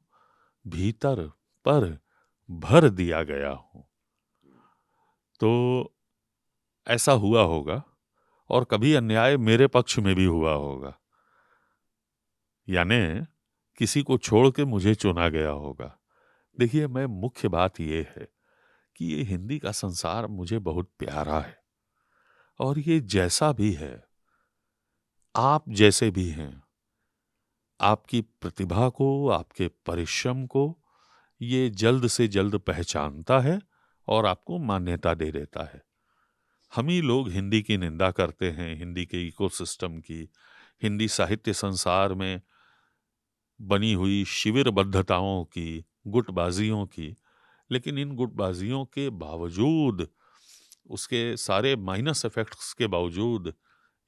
भीतर पर भर दिया गया हूं। तो ऐसा हुआ होगा, और कभी अन्याय मेरे पक्ष में भी हुआ होगा, यानी किसी को छोड़ के मुझे चुना गया होगा। देखिए, मैं मुख्य बात यह है कि ये हिंदी का संसार मुझे बहुत प्यारा है, और ये जैसा भी है, आप जैसे भी हैं, आपकी प्रतिभा को, आपके परिश्रम को ये जल्द से जल्द पहचानता है और आपको मान्यता दे देता है। हम ही लोग हिंदी की निंदा करते हैं, हिंदी के इकोसिस्टम की, हिंदी साहित्य संसार में बनी हुई शिविरबद्धताओं की, गुटबाजियों की, लेकिन इन गुटबाजियों के बावजूद, उसके सारे माइनस इफेक्ट्स के बावजूद,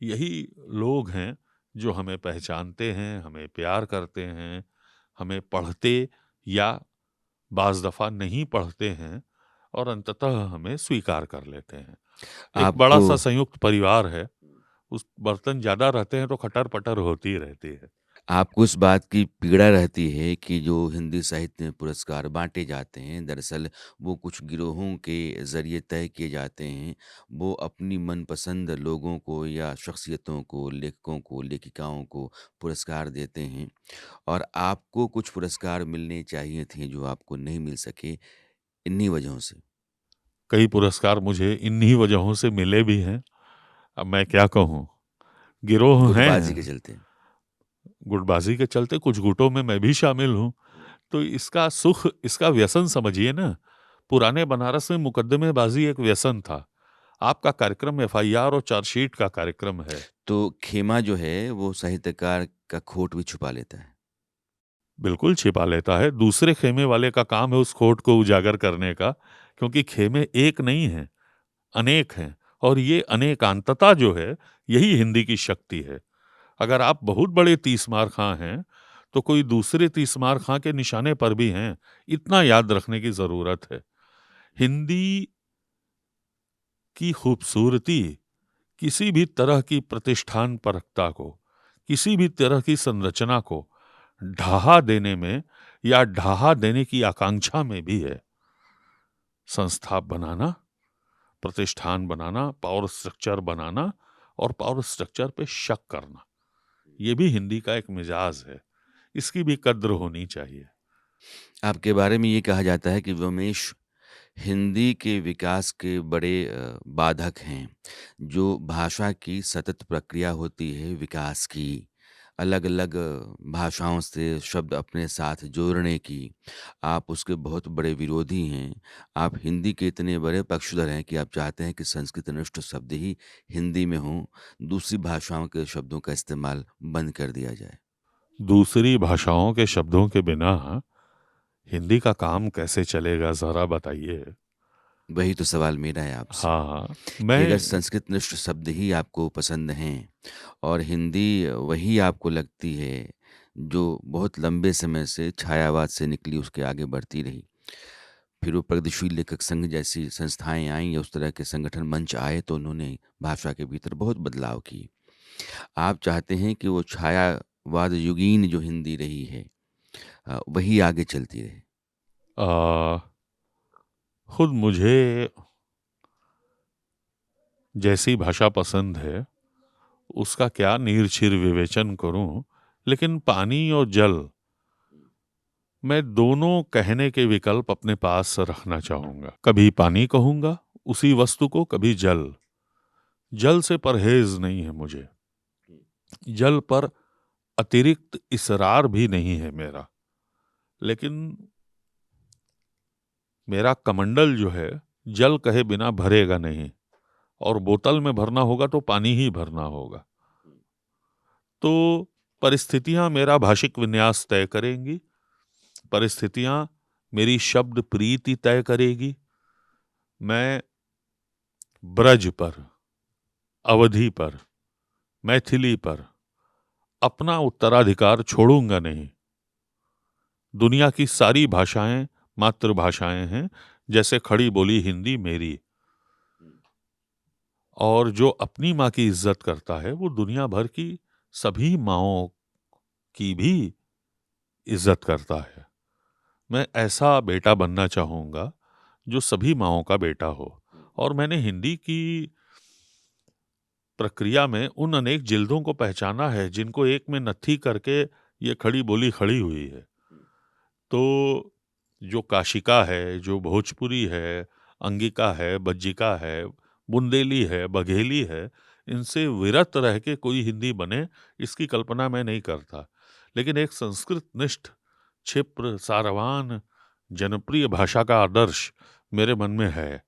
यही लोग हैं जो हमें पहचानते हैं, हमें प्यार करते हैं, हमें पढ़ते या बाज दफा नहीं पढ़ते हैं, और अंततः हमें स्वीकार कर लेते हैं। एक बड़ा आपको सा संयुक्त परिवार है, उस बर्तन ज्यादा रहते हैं तो खटर पटर होती रहती है। आपको इस बात की पीड़ा रहती है कि जो हिंदी साहित्य में पुरस्कार बाँटे जाते हैं, दरअसल वो कुछ गिरोहों के ज़रिए तय किए जाते हैं। वो अपनी मनपसंद लोगों को या शख्सियतों को, लेखकों को, लेखिकाओं को पुरस्कार देते हैं और आपको कुछ पुरस्कार मिलने चाहिए थे जो आपको नहीं मिल सके, इन्हीं वजहों से। कई पुरस्कार मुझे इन्हीं वजहों से मिले भी हैं। अब मैं क्या कहूँ, गिरोह गुटबाज़ी के हैं। चलते। गुटबाजी के चलते कुछ गुटों में मैं भी शामिल हूँ। तो इसका सुख, इसका व्यसन समझिए ना। पुराने बनारस में मुकदमेबाजी एक व्यसन था। आपका कार्यक्रम एफआईआर और चार्जशीट का कार्यक्रम है। तो खेमा जो है वो साहित्यकार का खोट भी छुपा लेता है। बिल्कुल छिपा लेता है। दूसरे खेमे वाले का काम है उस खोट को उजागर करने का, क्योंकि खेमे एक नहीं हैं, अनेक हैं, और ये अनेकांतता जो है, यही हिंदी की शक्ति है। अगर आप बहुत बड़े तीसमार खां हैं, तो कोई दूसरे तीसमार खां के निशाने पर भी हैं, इतना याद रखने की जरूरत है। हिंदी की खूबसूरती किसी भी तरह की प्रतिष्ठान परकता को, किसी भी तरह की संरचना को ढहा देने में या ढहा देने की आकांक्षा में भी है। संस्था बनाना, प्रतिष्ठान बनाना, पावर स्ट्रक्चर बनाना, और पावर स्ट्रक्चर पे शक करना, ये भी हिंदी का एक मिजाज है। इसकी भी कद्र होनी चाहिए। आपके बारे में ये कहा जाता है कि व्योमेश हिंदी के विकास के बड़े बाधक हैं। जो भाषा की सतत प्रक्रिया होती है विकास की, अलग-अलग भाषाओं से शब्द अपने साथ जोड़ने की आप उसके बहुत बड़े विरोधी हैं। आप हिंदी के इतने बड़े पक्षधर हैं कि आप चाहते हैं कि संस्कृतनिष्ठ शब्द ही हिंदी में हों, दूसरी भाषाओं के शब्दों का इस्तेमाल बंद कर दिया जाए। दूसरी भाषाओं के शब्दों के बिना हिंदी का काम कैसे चलेगा ज़रा बताइए? वही तो सवाल मेरा है आपसे हाँ, कि अगर मैं संस्कृतनिष्ठ शब्द ही आपको पसंद हैं और हिंदी वही आपको लगती है जो बहुत लंबे समय से छायावाद से निकली उसके आगे बढ़ती रही। फिर वो प्रगतिशील लेखक संघ जैसी संस्थाएँ आईं या उस तरह के संगठन मंच आए तो उन्होंने भाषा के भीतर बहुत बदलाव किए। आप चाहते हैं कि वो छायावाद युगीन जो हिंदी रही है वही आगे चलती रहे। अ, खुद मुझे जैसी भाषा पसंद है, उसका क्या नीरछिर विवेचन करूं, लेकिन पानी और जल, मैं दोनों कहने के विकल्प अपने पास रखना चाहूंगा। कभी पानी कहूंगा उसी वस्तु को, कभी जल। जल से परहेज नहीं है मुझे, जल पर अतिरिक्त इसरार भी नहीं है मेरा, लेकिन मेरा कमंडल जो है जल कहे बिना भरेगा नहीं, और बोतल में भरना होगा तो पानी ही भरना होगा। तो परिस्थितियां मेरा भाषिक विन्यास तय करेंगी, परिस्थितियां मेरी शब्द प्रीति तय करेगी। मैं ब्रज पर, अवधि पर, मैथिली पर अपना उत्तराधिकार छोड़ूंगा नहीं। दुनिया की सारी भाषाएं मातृभाषाएं हैं, जैसे खड़ी बोली हिंदी मेरी। और जो अपनी माँ की इज्जत करता है वो दुनिया भर की सभी माँओं की भी इज्जत करता है। मैं ऐसा बेटा बनना चाहूंगा जो सभी माँओं का बेटा हो। और मैंने हिंदी की प्रक्रिया में उन अनेक जिल्दों को पहचाना है जिनको एक में नत्थी करके ये खड़ी बोली खड़ी हुई है। तो जो काशिका है, जो भोजपुरी है, अंगिका है, बज्जिका है, बुंदेली है, बघेली है, इनसे विरत रह के कोई हिंदी बने, इसकी कल्पना मैं नहीं करता। लेकिन एक संस्कृत निष्ठ, क्षिप्र, सारवान, जनप्रिय भाषा का आदर्श मेरे मन में है।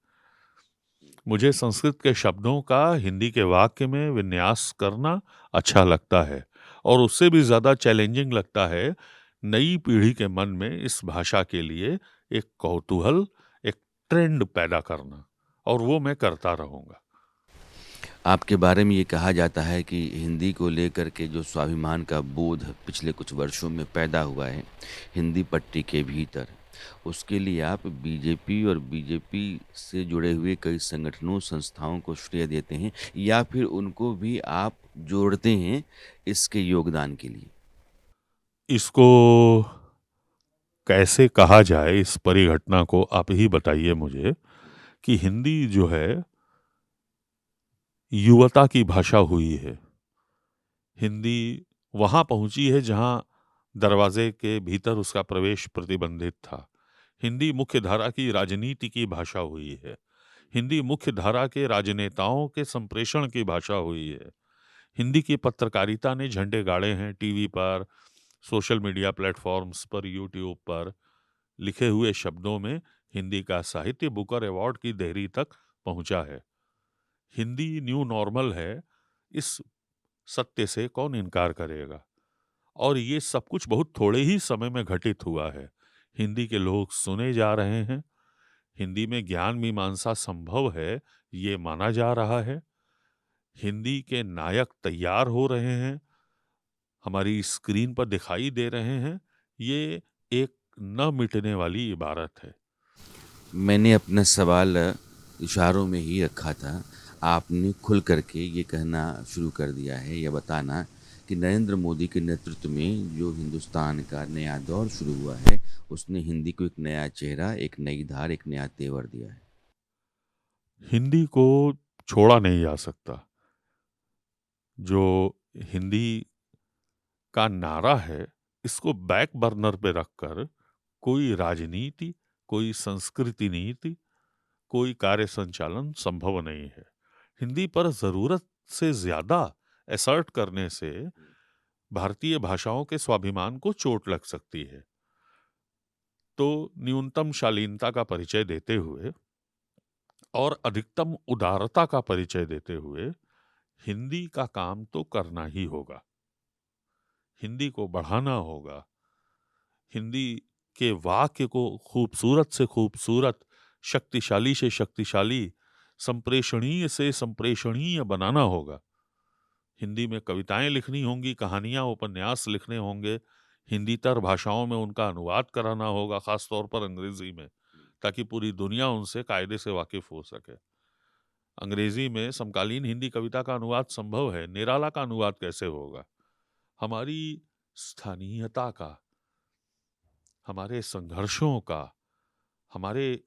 मुझे संस्कृत के शब्दों का हिंदी के वाक्य में विन्यास करना अच्छा लगता है, और उससे भी ज़्यादा चैलेंजिंग लगता है नई पीढ़ी के मन में इस भाषा के लिए एक कौतूहल, एक ट्रेंड पैदा करना, और वो मैं करता रहूंगा। आपके बारे में ये कहा जाता है कि हिंदी को लेकर के जो स्वाभिमान का बोध पिछले कुछ वर्षों में पैदा हुआ है हिंदी पट्टी के भीतर, उसके लिए आप बीजेपी और बीजेपी से जुड़े हुए कई संगठनों, संस्थाओं को श्रेय देते हैं या फिर उनको भी आप जोड़ते हैं इसके योगदान के लिए? इसको कैसे कहा जाए, इस परिघटना को आप ही बताइए मुझे, कि हिंदी जो है युवता की भाषा हुई है। हिंदी वहां पहुंची है जहां दरवाजे के भीतर उसका प्रवेश प्रतिबंधित था। हिंदी मुख्य धारा की राजनीति की भाषा हुई है। हिंदी मुख्य धारा के राजनेताओं के संप्रेषण की भाषा हुई है। हिंदी की पत्रकारिता ने झंडे गाड़े हैं टीवी पर, सोशल मीडिया प्लेटफॉर्म्स पर, यूट्यूब पर। लिखे हुए शब्दों में हिंदी का साहित्य बुकर अवार्ड की देहरी तक पहुंचा है। हिंदी न्यू नॉर्मल है, इस सत्य से कौन इनकार करेगा। और ये सब कुछ बहुत थोड़े ही समय में घटित हुआ है। हिंदी के लोग सुने जा रहे हैं, हिंदी में ज्ञान मीमांसा संभव है ये माना जा रहा है, हिंदी के नायक तैयार हो रहे हैं, हमारी स्क्रीन पर दिखाई दे रहे हैं। ये एक न मिटने वाली इबारत है। मैंने अपना सवाल इशारों में ही रखा था। आपने खुल करके ये कहना शुरू कर दिया है या बताना कि नरेंद्र मोदी के नेतृत्व में जो हिंदुस्तान का नया दौर शुरू हुआ है, उसने हिंदी को एक नया चेहरा, एक नई धार, एक नया तेवर दिया है। हिंदी को छोड़ा नहीं जा सकता। जो हिंदी का नारा है, इसको बैक बर्नर पे रखकर कोई राजनीति, कोई संस्कृति नीति, कोई कार्य संचालन संभव नहीं है। हिंदी पर जरूरत से ज्यादा एसर्ट करने से भारतीय भाषाओं के स्वाभिमान को चोट लग सकती है। तो न्यूनतम शालीनता का परिचय देते हुए और अधिकतम उदारता का परिचय देते हुए हिंदी का काम तो करना ही होगा। हिंदी को बढ़ाना होगा। हिंदी के वाक्य को खूबसूरत से खूबसूरत, शक्तिशाली से शक्तिशाली, संप्रेषणीय से संप्रेषणीय बनाना होगा। हिंदी में कविताएं लिखनी होंगी, कहानियां, उपन्यास लिखने होंगे। हिंदीतर भाषाओं में उनका अनुवाद कराना होगा, खासतौर पर अंग्रेजी में, ताकि पूरी दुनिया उनसे कायदे से वाकिफ हो सके। अंग्रेजी में समकालीन हिंदी कविता का अनुवाद संभव है, निराला का अनुवाद कैसे होगा? हमारी स्थानीयता का, हमारे संघर्षों का, हमारे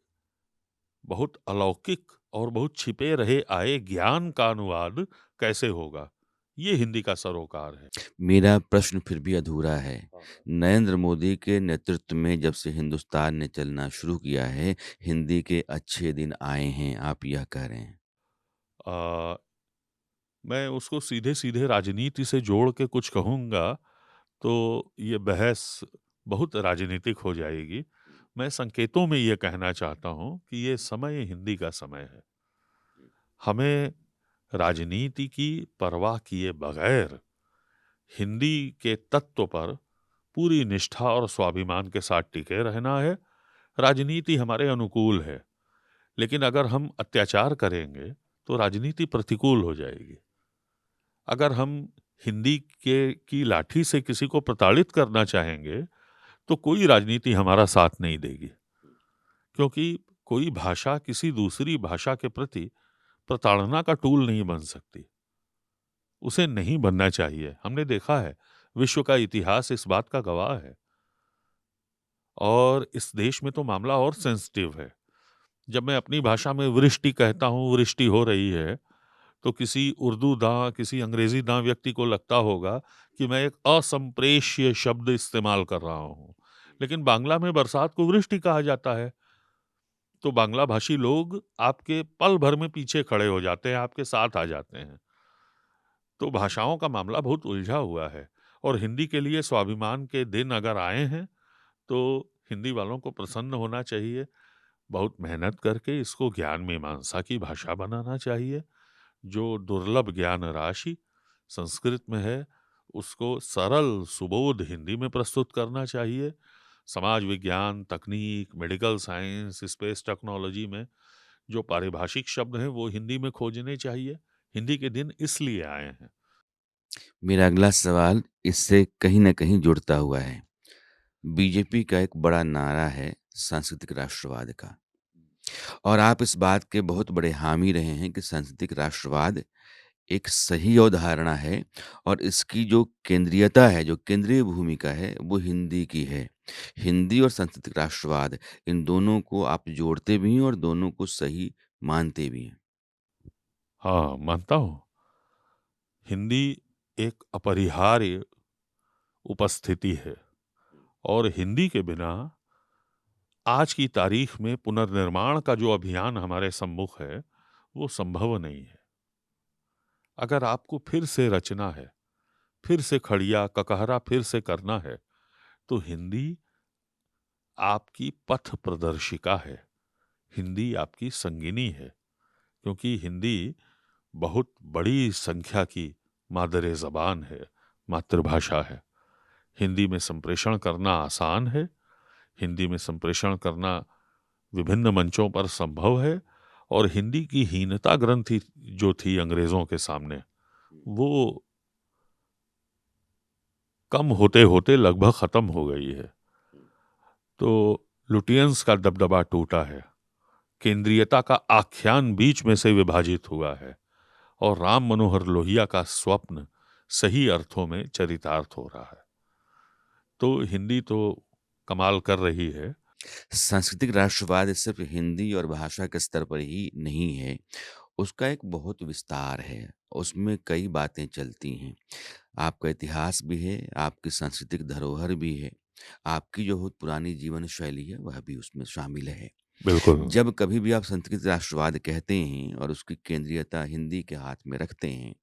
बहुत अलौकिक और बहुत छिपे रहे आए ज्ञान का अनुवाद कैसे होगा? ये हिंदी का सरोकार है। मेरा प्रश्न फिर भी अधूरा है। नरेंद्र मोदी के नेतृत्व में जब से हिंदुस्तान ने चलना शुरू किया है, हिंदी के अच्छे दिन आए हैं, आप यह कह रहे हैं। आ, मैं उसको सीधे-सीधे राजनीति से जोड़ के कुछ कहूँगा, तो ये बहस बहुत राजनीतिक हो जाएगी। मैं संकेतों में ये कहना चाहता हूँ कि ये समय हिंदी का समय है। हमें राजनीति की परवाह किए बगैर हिंदी के तत्व पर पूरी निष्ठा और स्वाभिमान के साथ टिके रहना है। राजनीति हमारे अनुकूल है, लेकिन अगर हम अत्याचार करेंगे तो राजनीति प्रतिकूल हो जाएगी। अगर हम हिंदी के की लाठी से किसी को प्रताड़ित करना चाहेंगे तो कोई राजनीति हमारा साथ नहीं देगी, क्योंकि कोई भाषा किसी दूसरी भाषा के प्रति प्रताड़ना का टूल नहीं बन सकती। उसे नहीं बनना चाहिए। हमने देखा है, विश्व का इतिहास इस बात का गवाह है। और इस देश में तो मामला और सेंसिटिव है। जब मैं अपनी भाषा में वृष्टि कहता हूँ, वृष्टि हो रही है, तो किसी उर्दू दाँ, किसी अंग्रेजी दाँ व्यक्ति को लगता होगा कि मैं एक असंप्रेष्य शब्द इस्तेमाल कर रहा हूँ। लेकिन बांग्ला में बरसात को वृष्टि कहा जाता है। तो बांग्ला भाषी लोग आपके पल भर में पीछे खड़े हो जाते हैं, आपके साथ आ जाते हैं। तो भाषाओं का मामला बहुत उलझा हुआ है, और हिंदी के लिए स्वाभिमान के दिन अगर आए हैं, तो हिंदी वालों को प्रसन्न होना चाहिए। बहुत मेहनत करके इसको ज्ञान मीमांसा की भाषा बनाना चाहिए। जो दुर्लभ ज्ञान राशि संस्कृत में है, उसको सरल सुबोध हिंदी में प्रस्तुत करना चाहिए। समाज विज्ञान, तकनीक, मेडिकल साइंस, स्पेस टेक्नोलॉजी में जो पारिभाषिक शब्द हैं वो हिंदी में खोजने चाहिए। हिंदी के दिन इसलिए आए हैं। मेरा अगला सवाल इससे कहीं न कहीं जुड़ता हुआ है। बीजेपी का एक बड़ा नारा है सांस्कृतिक राष्ट्रवाद का, और आप इस बात के बहुत बड़े हामी रहे हैं कि सांस्कृतिक राष्ट्रवाद एक सही अवधारणा है, और इसकी जो केंद्रीयता है, जो केंद्रीय भूमिका है, वो हिंदी की है। हिंदी और सांस्कृतिक राष्ट्रवाद, इन दोनों को आप जोड़ते भी हैं और दोनों को सही मानते भी हैं। हाँ, मानता हूँ। हिंदी एक अपरिहार्य उपस्थिति है, और हिंदी के बिना आज की तारीख में पुनर्निर्माण का जो अभियान हमारे सम्मुख है, वो संभव नहीं है। अगर आपको फिर से रचना है, फिर से खड़िया ककहरा फिर से करना है, तो हिंदी आपकी पथ प्रदर्शिका है। हिंदी आपकी संगिनी है, क्योंकि हिंदी बहुत बड़ी संख्या की मादरे ज़बान है, मातृभाषा है। हिंदी में संप्रेषण करना आसान है। हिंदी में संप्रेषण करना विभिन्न मंचों पर संभव है। और हिंदी की हीनता ग्रंथि जो थी अंग्रेजों के सामने, वो कम होते होते लगभग खत्म हो गई है। तो लुटियंस का दबदबा टूटा है, केंद्रीयता का आख्यान बीच में से विभाजित हुआ है, और राम मनोहर लोहिया का स्वप्न सही अर्थों में चरितार्थ हो रहा है। तो हिंदी तो कमाल कर रही है। सांस्कृतिक राष्ट्रवाद सिर्फ हिंदी और भाषा के स्तर पर ही नहीं है, उसका एक बहुत विस्तार है। उसमें कई बातें चलती हैं। आपका इतिहास भी है, आपकी सांस्कृतिक धरोहर भी है, आपकी जो बहुत पुरानी जीवन शैली है, वह भी उसमें शामिल है। बिल्कुल। जब कभी भी आप संस्कृत राष्ट्रवाद कहते हैं और उसकी केंद्रीयता हिंदी के हाथ में रखते हैं,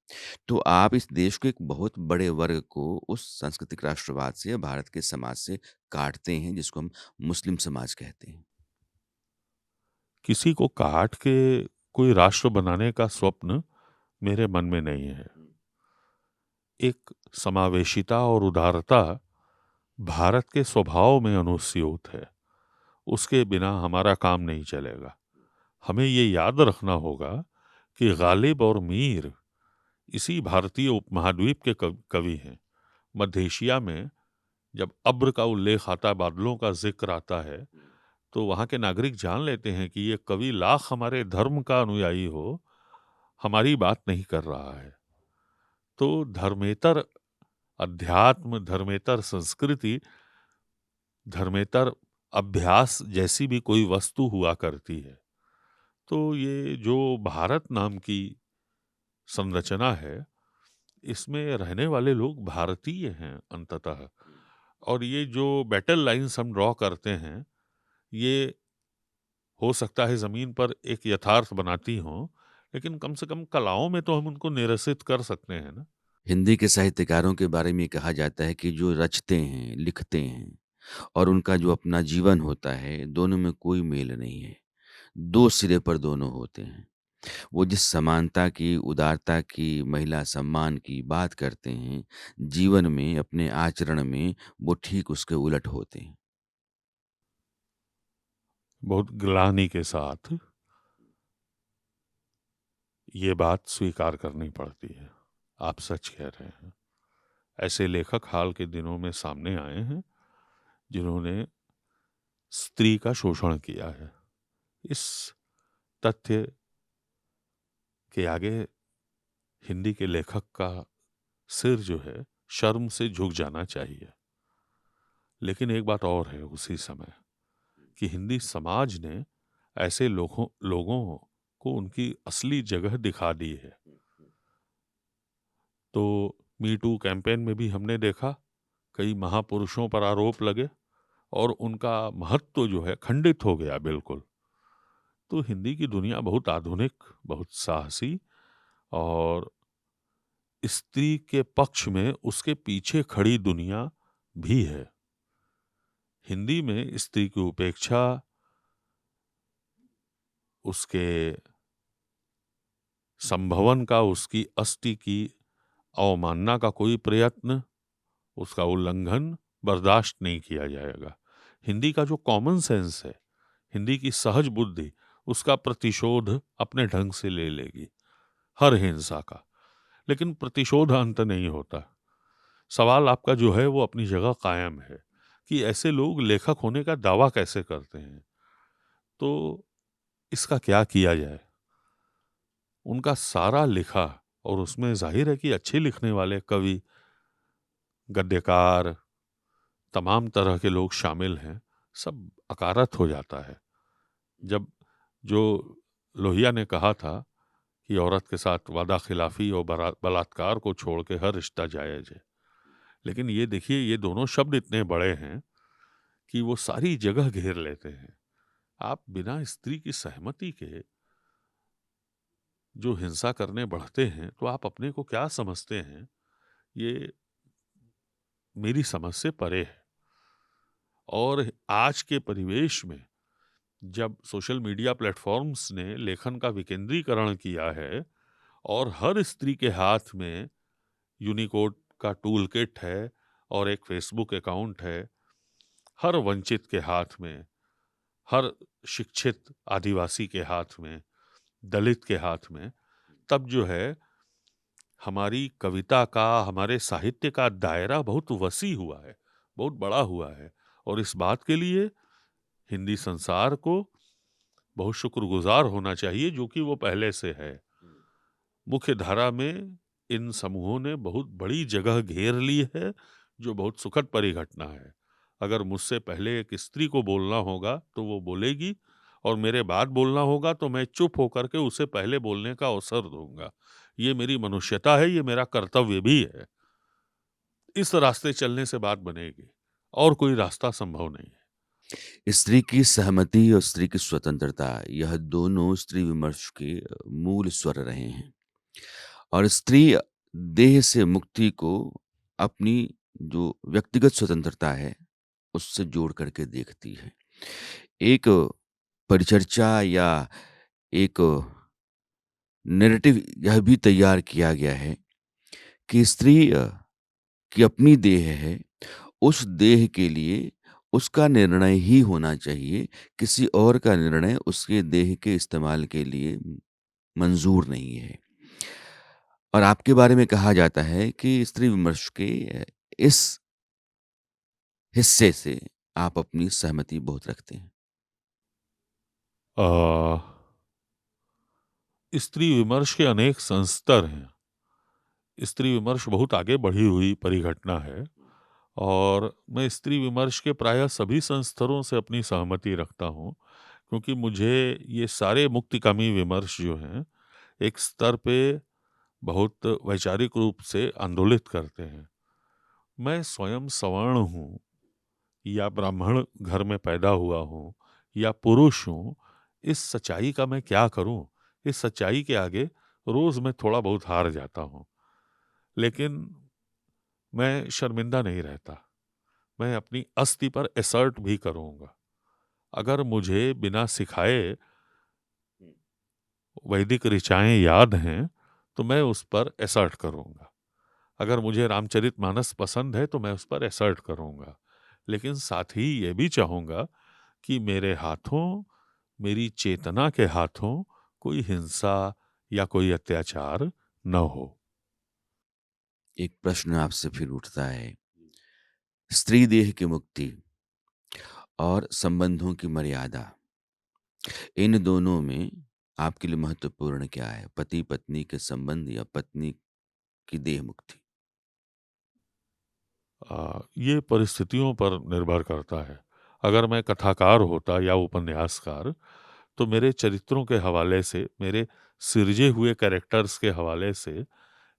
तो आप इस देश के एक बहुत बड़े वर्ग को उस सांस्कृतिक राष्ट्रवाद से या भारत के समाज से काटते हैं, जिसको हम मुस्लिम समाज कहते हैं। किसी को काट के कोई राष्ट्र बनाने का स्वप्न मेरे मन में नहीं है। एक समावेशिता और उदारता भारत के स्वभाव में अनुस्यूत है। उसके बिना हमारा काम नहीं चलेगा। हमें ये याद रखना होगा कि गालिब और मीर इसी भारतीय उपमहाद्वीप के कवि हैं। मध्य एशिया में जब अब्र का उल्लेख आता है, बादलों का जिक्र आता है, तो वहाँ के नागरिक जान लेते हैं कि ये कवि लाख हमारे धर्म का अनुयायी हो, हमारी बात नहीं कर रहा है। तो धर्मेतर अध्यात्म, धर्मेतर संस्कृति, धर्मेतर अभ्यास जैसी भी कोई वस्तु हुआ करती है। तो ये जो भारत नाम की संरचना है, इसमें रहने वाले लोग भारतीय हैं अंततः। और ये जो बैटल लाइन्स हम ड्रॉ करते हैं, ये हो सकता है ज़मीन पर एक यथार्थ बनाती हों, लेकिन कम से कम कलाओं में तो हम उनको निरसित कर सकते हैं ना। हिंदी के साहित्यकारों के बारे में ये कहा जाता है कि जो रचते हैं, लिखते हैं और उनका जो अपना जीवन होता है, दोनों में कोई मेल नहीं है। 2 सिरे पर दोनों होते हैं। वो जिस समानता की, उदारता की, महिला सम्मान की बात करते हैं, जीवन में, अपने आचरण में वो ठीक उसके उलट होते हैं। बहुत ग्लानि के साथ ये बात स्वीकार करनी पड़ती है। आप सच कह रहे हैं। ऐसे लेखक हाल के दिनों में सामने आए हैं जिन्होंने स्त्री का शोषण किया है। इस तथ्य के आगे हिंदी के लेखक का सिर जो है शर्म से झुक जाना चाहिए। लेकिन एक बात और है उसी समय कि हिंदी समाज ने ऐसे लोगों को उनकी असली जगह दिखा दी है। तो मी टू कैंपेन में भी हमने देखा कई महापुरुषों पर आरोप लगे और उनका महत्व जो है खंडित हो गया बिल्कुल। तो हिंदी की दुनिया बहुत आधुनिक, बहुत साहसी और स्त्री के पक्ष में उसके पीछे खड़ी दुनिया भी है। हिंदी में स्त्री की उपेक्षा, उसके संभवन का, उसकी अस्थि की अवमानना का कोई प्रयत्न, उसका उल्लंघन बर्दाश्त नहीं किया जाएगा। हिंदी का जो कॉमन सेंस है, हिंदी की सहज बुद्धि, उसका प्रतिशोध अपने ढंग से ले लेगी हर हिंसा का। लेकिन प्रतिशोध अंत नहीं होता। सवाल आपका जो है वो अपनी जगह कायम है कि ऐसे लोग लेखक होने का दावा कैसे करते हैं। तो इसका क्या किया जाए? उनका सारा लिखा, और उसमें जाहिर है कि अच्छे लिखने वाले कवि, गद्यकार, तमाम तरह के लोग शामिल हैं, सब अकारत हो जाता है। जब जो लोहिया ने कहा था कि औरत के साथ वादा खिलाफी और बलात्कार को छोड़ के हर रिश्ता जायज है, लेकिन ये देखिए ये दोनों शब्द इतने बड़े हैं कि वो सारी जगह घेर लेते हैं। आप बिना स्त्री की सहमति के जो हिंसा करने बढ़ते हैं, तो आप अपने को क्या समझते हैं, ये मेरी समझ से परे है। और आज के परिवेश में जब सोशल मीडिया प्लेटफॉर्म्स ने लेखन का विकेंद्रीकरण किया है और हर स्त्री के हाथ में यूनिकोड का टूल किट है और एक फेसबुक अकाउंट है, हर वंचित के हाथ में, हर शिक्षित आदिवासी के हाथ में, दलित के हाथ में, तब जो है हमारी कविता का, हमारे साहित्य का दायरा बहुत वसी हुआ है, बहुत बड़ा हुआ है। और इस बात के लिए हिंदी संसार को बहुत शुक्रगुजार होना चाहिए जो कि वो पहले से है। मुख्य धारा में इन समूहों ने बहुत बड़ी जगह घेर ली है, जो बहुत सुखद परिघटना है। अगर मुझसे पहले एक स्त्री को बोलना होगा तो वो बोलेगी, और मेरे बाद बोलना होगा तो मैं चुप होकर के उसे पहले बोलने का अवसर दूंगा। ये मेरी मनुष्यता है, ये मेरा कर्तव्य भी है। इस रास्ते चलने से बात बनेगी और कोई रास्ता संभव नहीं है। स्त्री की सहमति और स्त्री की स्वतंत्रता, यह दोनों स्त्री विमर्श के मूल स्वर रहे हैं। और स्त्री देह से मुक्ति को अपनी जो व्यक्तिगत स्वतंत्रता है, उससे जोड़ करके देखती है। एक परिचर्चा या एक नैरेटिव यह भी तैयार किया गया है कि स्त्री की अपनी देह है, उस देह के लिए उसका निर्णय ही होना चाहिए, किसी और का निर्णय उसके देह के इस्तेमाल के लिए मंज़ूर नहीं है। और आपके बारे में कहा जाता है कि स्त्री विमर्श के इस हिस्से से आप अपनी सहमति बहुत रखते हैं। अ, स्त्री विमर्श के अनेक संस्तर हैं। स्त्री विमर्श बहुत आगे बढ़ी हुई परिघटना है और मैं स्त्री विमर्श के प्रायः सभी संस्तरों से अपनी सहमति रखता हूँ, क्योंकि मुझे ये सारे मुक्तिकामी विमर्श जो हैं, एक स्तर पे बहुत वैचारिक रूप से आंदोलित करते हैं। मैं स्वयं सवर्ण हूँ या ब्राह्मण घर में पैदा हुआ हूँ या पुरुष हूँ, इस सच्चाई का मैं क्या करूँ? इस सच्चाई के आगे रोज़ मैं थोड़ा बहुत हार जाता हूँ। लेकिन मैं शर्मिंदा नहीं रहता। मैं अपनी अस्ति पर असर्ट भी करूँगा। अगर मुझे बिना सिखाए वैदिक ऋचाएँ याद हैं, तो मैं उस पर असर्ट करूँगा। अगर मुझे रामचरितमानस पसंद है, तो मैं उस पर असर्ट करूँगा। लेकिन साथ ही ये भी चाहूँगा कि मेरे हाथों, मेरी चेतना के हाथों कोई हिंसा या कोई अत्याचार न हो। एक प्रश्न आपसे फिर उठता है, स्त्री देह की मुक्ति और संबंधों की मर्यादा, इन दोनों में आपके लिए महत्वपूर्ण क्या है? पति-पत्नी के संबंध या पत्नी की देह मुक्ति? ये परिस्थितियों पर निर्भर करता है। अगर मैं कथाकार होता या उपन्यासकार, तो मेरे चरित्रों के हवाले से, मेरे सिरजे हुए कैरेक्टर्स के हवाले से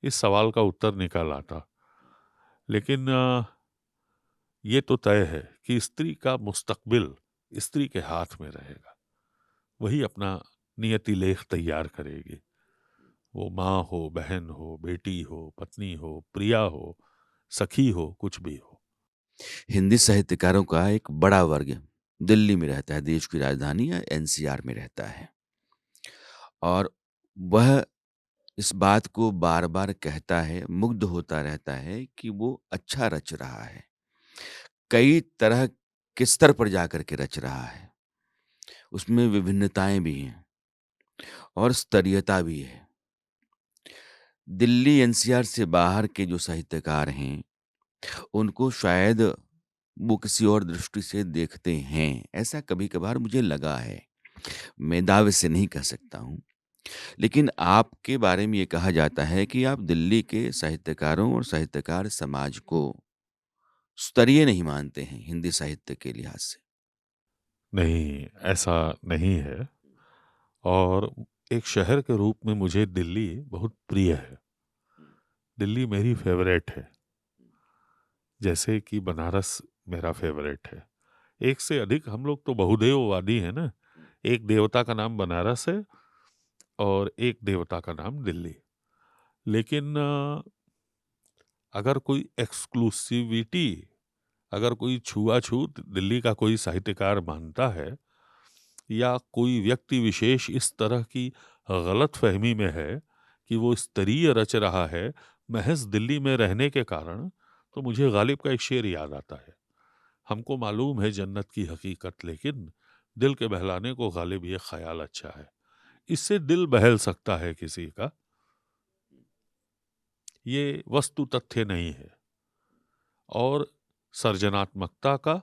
इस सवाल का उत्तर निकल आता। लेकिन ये तो तय है कि स्त्री का मुस्तकबिल स्त्री के हाथ में रहेगा। वही अपना नियति लेख तैयार करेगी। वो माँ हो, बहन हो, बेटी हो, पत्नी हो, प्रिया हो, सखी हो, कुछ भी हो। हिंदी साहित्यकारों का एक बड़ा वर्ग दिल्ली में रहता है, देश की राजधानी या एनसीआर में रहता है। और वह इस बात को बार-बार कहता है, मुग्ध होता रहता है कि वो अच्छा रच रहा है। कई तरह के स्तर पर जाकर के रच रहा है। उसमें विभिन्नताएँ भी हैं और स्तरीयता भी है। दिल्ली एनसीआर से बाहर के जो साहित्यकार हैं, उनको शायद वो किसी और दृष्टि से देखते हैं, ऐसा कभी-कभार मुझे लगा है। मैं दावे से नहीं कह सकता हूँ। लेकिन आपके बारे में ये कहा जाता है कि आप दिल्ली के साहित्यकारों और साहित्यकार समाज को स्तरीय नहीं मानते हैं हिंदी साहित्य के लिहाज से। नहीं, ऐसा नहीं है। और एक शहर के रूप में मुझे दिल्ली बहुत प्रिय है। दिल्ली मेरी फेवरेट है, जैसे कि बनारस मेरा फेवरेट है। एक से अधिक हम लोग तो बहुदेववादी हैं ना। एक देवता का नाम बनारस है और एक देवता का नाम दिल्ली। लेकिन अगर कोई एक्सक्लूसिविटी, अगर कोई छुआ-छूत दिल्ली का कोई साहित्यकार मानता है या कोई व्यक्ति विशेष इस तरह की गलतफ़हमी में है कि वो स्तरीय रच रहा है महज़ दिल्ली में रहने के कारण, तो मुझे गालिब का एक शेर याद आता है। हमको मालूम है जन्नत की हकीकत, लेकिन दिल के बहलाने को गालिब ये ख़याल अच्छा है। इससे दिल बहल सकता है किसी का, ये वस्तु तथ्य नहीं है। और सृजनात्मकता का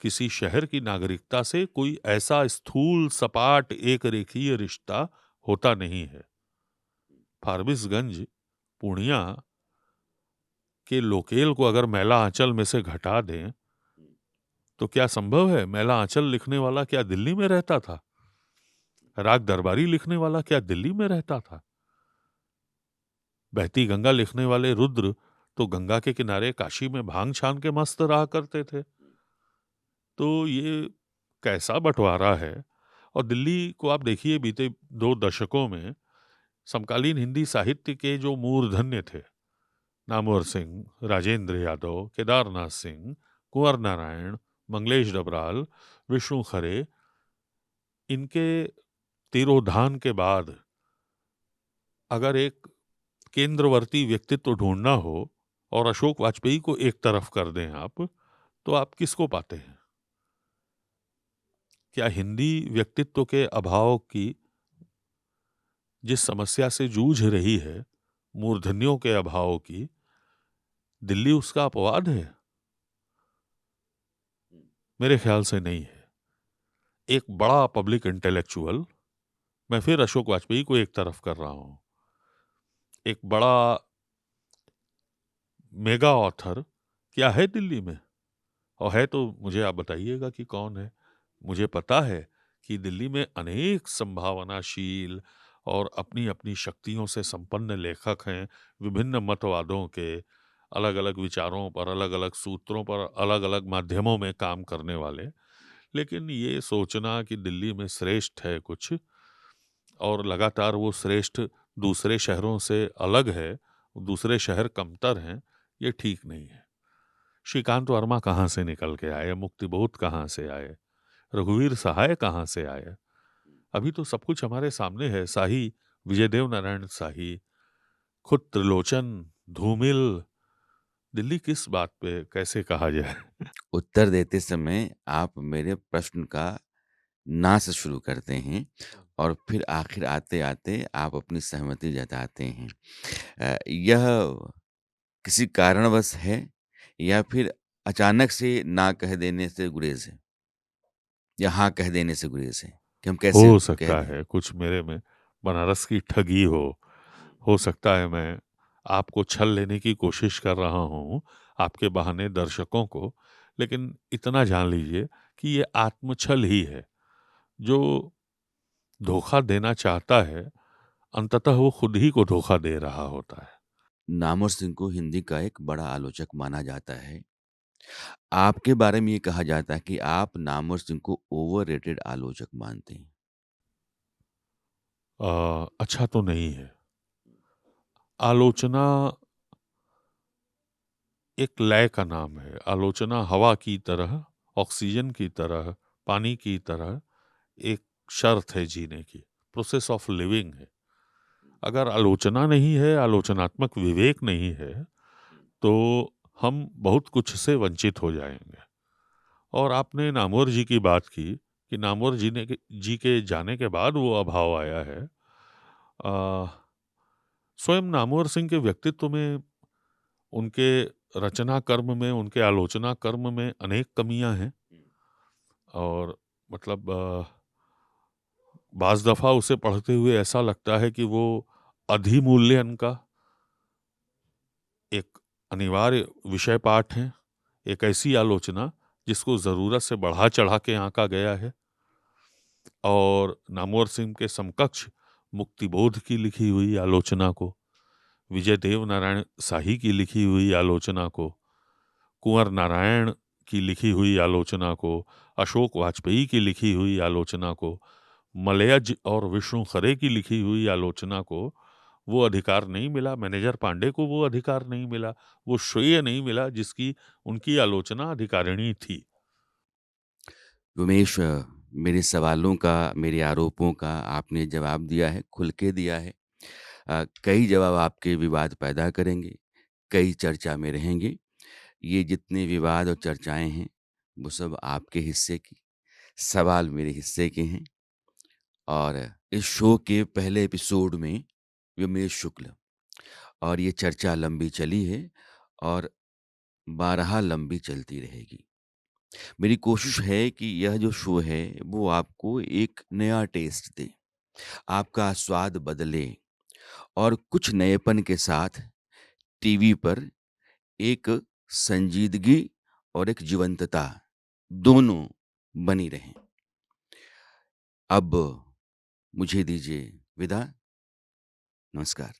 किसी शहर की नागरिकता से कोई ऐसा स्थूल, सपाट, एक रेखीय रिश्ता होता नहीं है। फारबिसगंज, पूर्णिया के लोकेल को अगर मैला आंचल में से घटा दें, तो क्या संभव है? मैला आंचल लिखने वाला क्या दिल्ली में रहता था? राग दरबारी लिखने वाला क्या दिल्ली में रहता था? बहती गंगा लिखने वाले रुद्र तो गंगा के किनारे काशी में भांग छान के मस्त रहा करते थे। तो ये कैसा बँटवारा है? और दिल्ली को आप देखिए बीते 2 दशकों में समकालीन हिंदी साहित्य के जो मूर्धन्य थे, नामवर सिंह, राजेंद्र यादव, केदारनाथ सिंह, कुंवर नारायण, मंगलेश डबराल, विष्णु खरे, इनके तिरोधान के बाद अगर एक केंद्रवर्ती व्यक्तित्व ढूँढना हो और अशोक वाजपेयी को एक तरफ कर दें आप, तो आप किसको पाते हैं? क्या हिंदी व्यक्तित्व के अभाव की जिस समस्या से जूझ रही है, मूर्धन्यों के अभाव की, दिल्ली उसका अपवाद है? मेरे ख्याल से नहीं है। एक बड़ा पब्लिक इंटेलेक्चुअल, मैं फिर अशोक वाजपेयी को एक तरफ कर रहा हूँ, एक बड़ा मेगा ऑथर क्या है दिल्ली में? और है तो मुझे आप बताइएगा कि कौन है? मुझे पता है कि दिल्ली में अनेक संभावनाशील और अपनी-अपनी शक्तियों से संपन्न लेखक हैं, विभिन्न मतवादों के, अलग-अलग विचारों पर, अलग-अलग सूत्रों पर, अलग-अलग माध्यमों में काम करने वाले। लेकिन ये सोचना कि दिल्ली में श्रेष्ठ है कुछ और लगातार वो श्रेष्ठ दूसरे शहरों से अलग है, दूसरे शहर कमतर हैं, ये ठीक नहीं है। श्रीकांत वर्मा कहाँ से निकल के आए? मुक्तिबोध कहाँ से आए? रघुवीर सहाय कहाँ से आए? अभी तो सब कुछ हमारे सामने है। शाही, विजयदेव नारायण शाही, खुद त्रिलोचन, धूमिल, दिल्ली किस बात पे कैसे कहा जाए? उत्तर देते समय आप मेरे प्रश्न का ना से शुरू करते हैं और फिर आखिर आते-आते आप अपनी सहमति जताते हैं। यह किसी कारणवश है या फिर अचानक से ना कह देने से गुरेज़ है या हाँ कह देने से गुरेज़ है कि हम कैसे हो कह सकता दें? है कुछ मेरे में बनारस की ठगी हो सकता है मैं आपको छल लेने की कोशिश कर रहा हूँ, आपके बहाने दर्शकों को, लेकिन इतना जान लीजिए कि ये आत्मछल ही है। जो धोखा देना चाहता है, अंततः वो खुद ही को धोखा दे रहा होता है। नामवर सिंह को हिंदी का एक बड़ा आलोचक माना जाता है। आपके बारे में ये कहा जाता है कि आप नामवर सिंह को ओवररेटेड आलोचक मानते हैं। अच्छा तो नहीं है। आलोचना एक लय का नाम है। आलोचना हवा की तरह, ऑक्सीजन की तरह, पानी की तरह एक शर्त है जीने की, प्रोसेस ऑफ लिविंग है। अगर आलोचना नहीं है, आलोचनात्मक विवेक नहीं है, तो हम बहुत कुछ से वंचित हो जाएँगे। और आपने नामवर जी की बात की कि नामवर जी के जाने के बाद वो अभाव आया है। स्वयं नामवर सिंह के व्यक्तित्व में, उनके रचना कर्म में, उनके आलोचना कर्म में अनेक कमियां हैं और मतलब बाज़ दफ़ा उसे पढ़ते हुए ऐसा लगता है कि वो अधिमूल्यन का एक अनिवार्य विषय पाठ है, एक ऐसी आलोचना जिसको ज़रूरत से बढ़ा-चढ़ा के आँका गया है और नामवर सिंह के समकक्ष मुक्तिबोध की लिखी हुई आलोचना को, विजयदेव नारायण शाही की लिखी हुई आलोचना को, कुंवर नारायण की लिखी हुई आलोचना को, अशोक वाजपेयी की लिखी हुई आलोचना को, मलयज और विष्णु खरे की लिखी हुई आलोचना को वो अधिकार नहीं मिला, मैनेजर पांडे को वो अधिकार नहीं मिला, वो श्रेय नहीं मिला जिसकी उनकी आलोचना अधिकारिणी थी। उमेश, मेरे सवालों का, मेरे आरोपों का आपने जवाब दिया है, खुल के दिया है। कई जवाब आपके विवाद पैदा करेंगे, कई चर्चा में रहेंगे। ये जितने विवाद और चर्चाएँ हैं, वो सब आपके हिस्से की, सवाल मेरे हिस्से के हैं। और इस शो के पहले एपिसोड में विमेश शुक्ल और ये चर्चा लंबी चली है और बारहा लंबी चलती रहेगी। मेरी कोशिश है कि यह जो शो है वो आपको एक नया टेस्ट दे, आपका स्वाद बदले और कुछ नएपन के साथ टीवी पर एक संजीदगी और एक जीवंतता दोनों बनी रहें। अब मुझे दीजिए विदा। नमस्कार।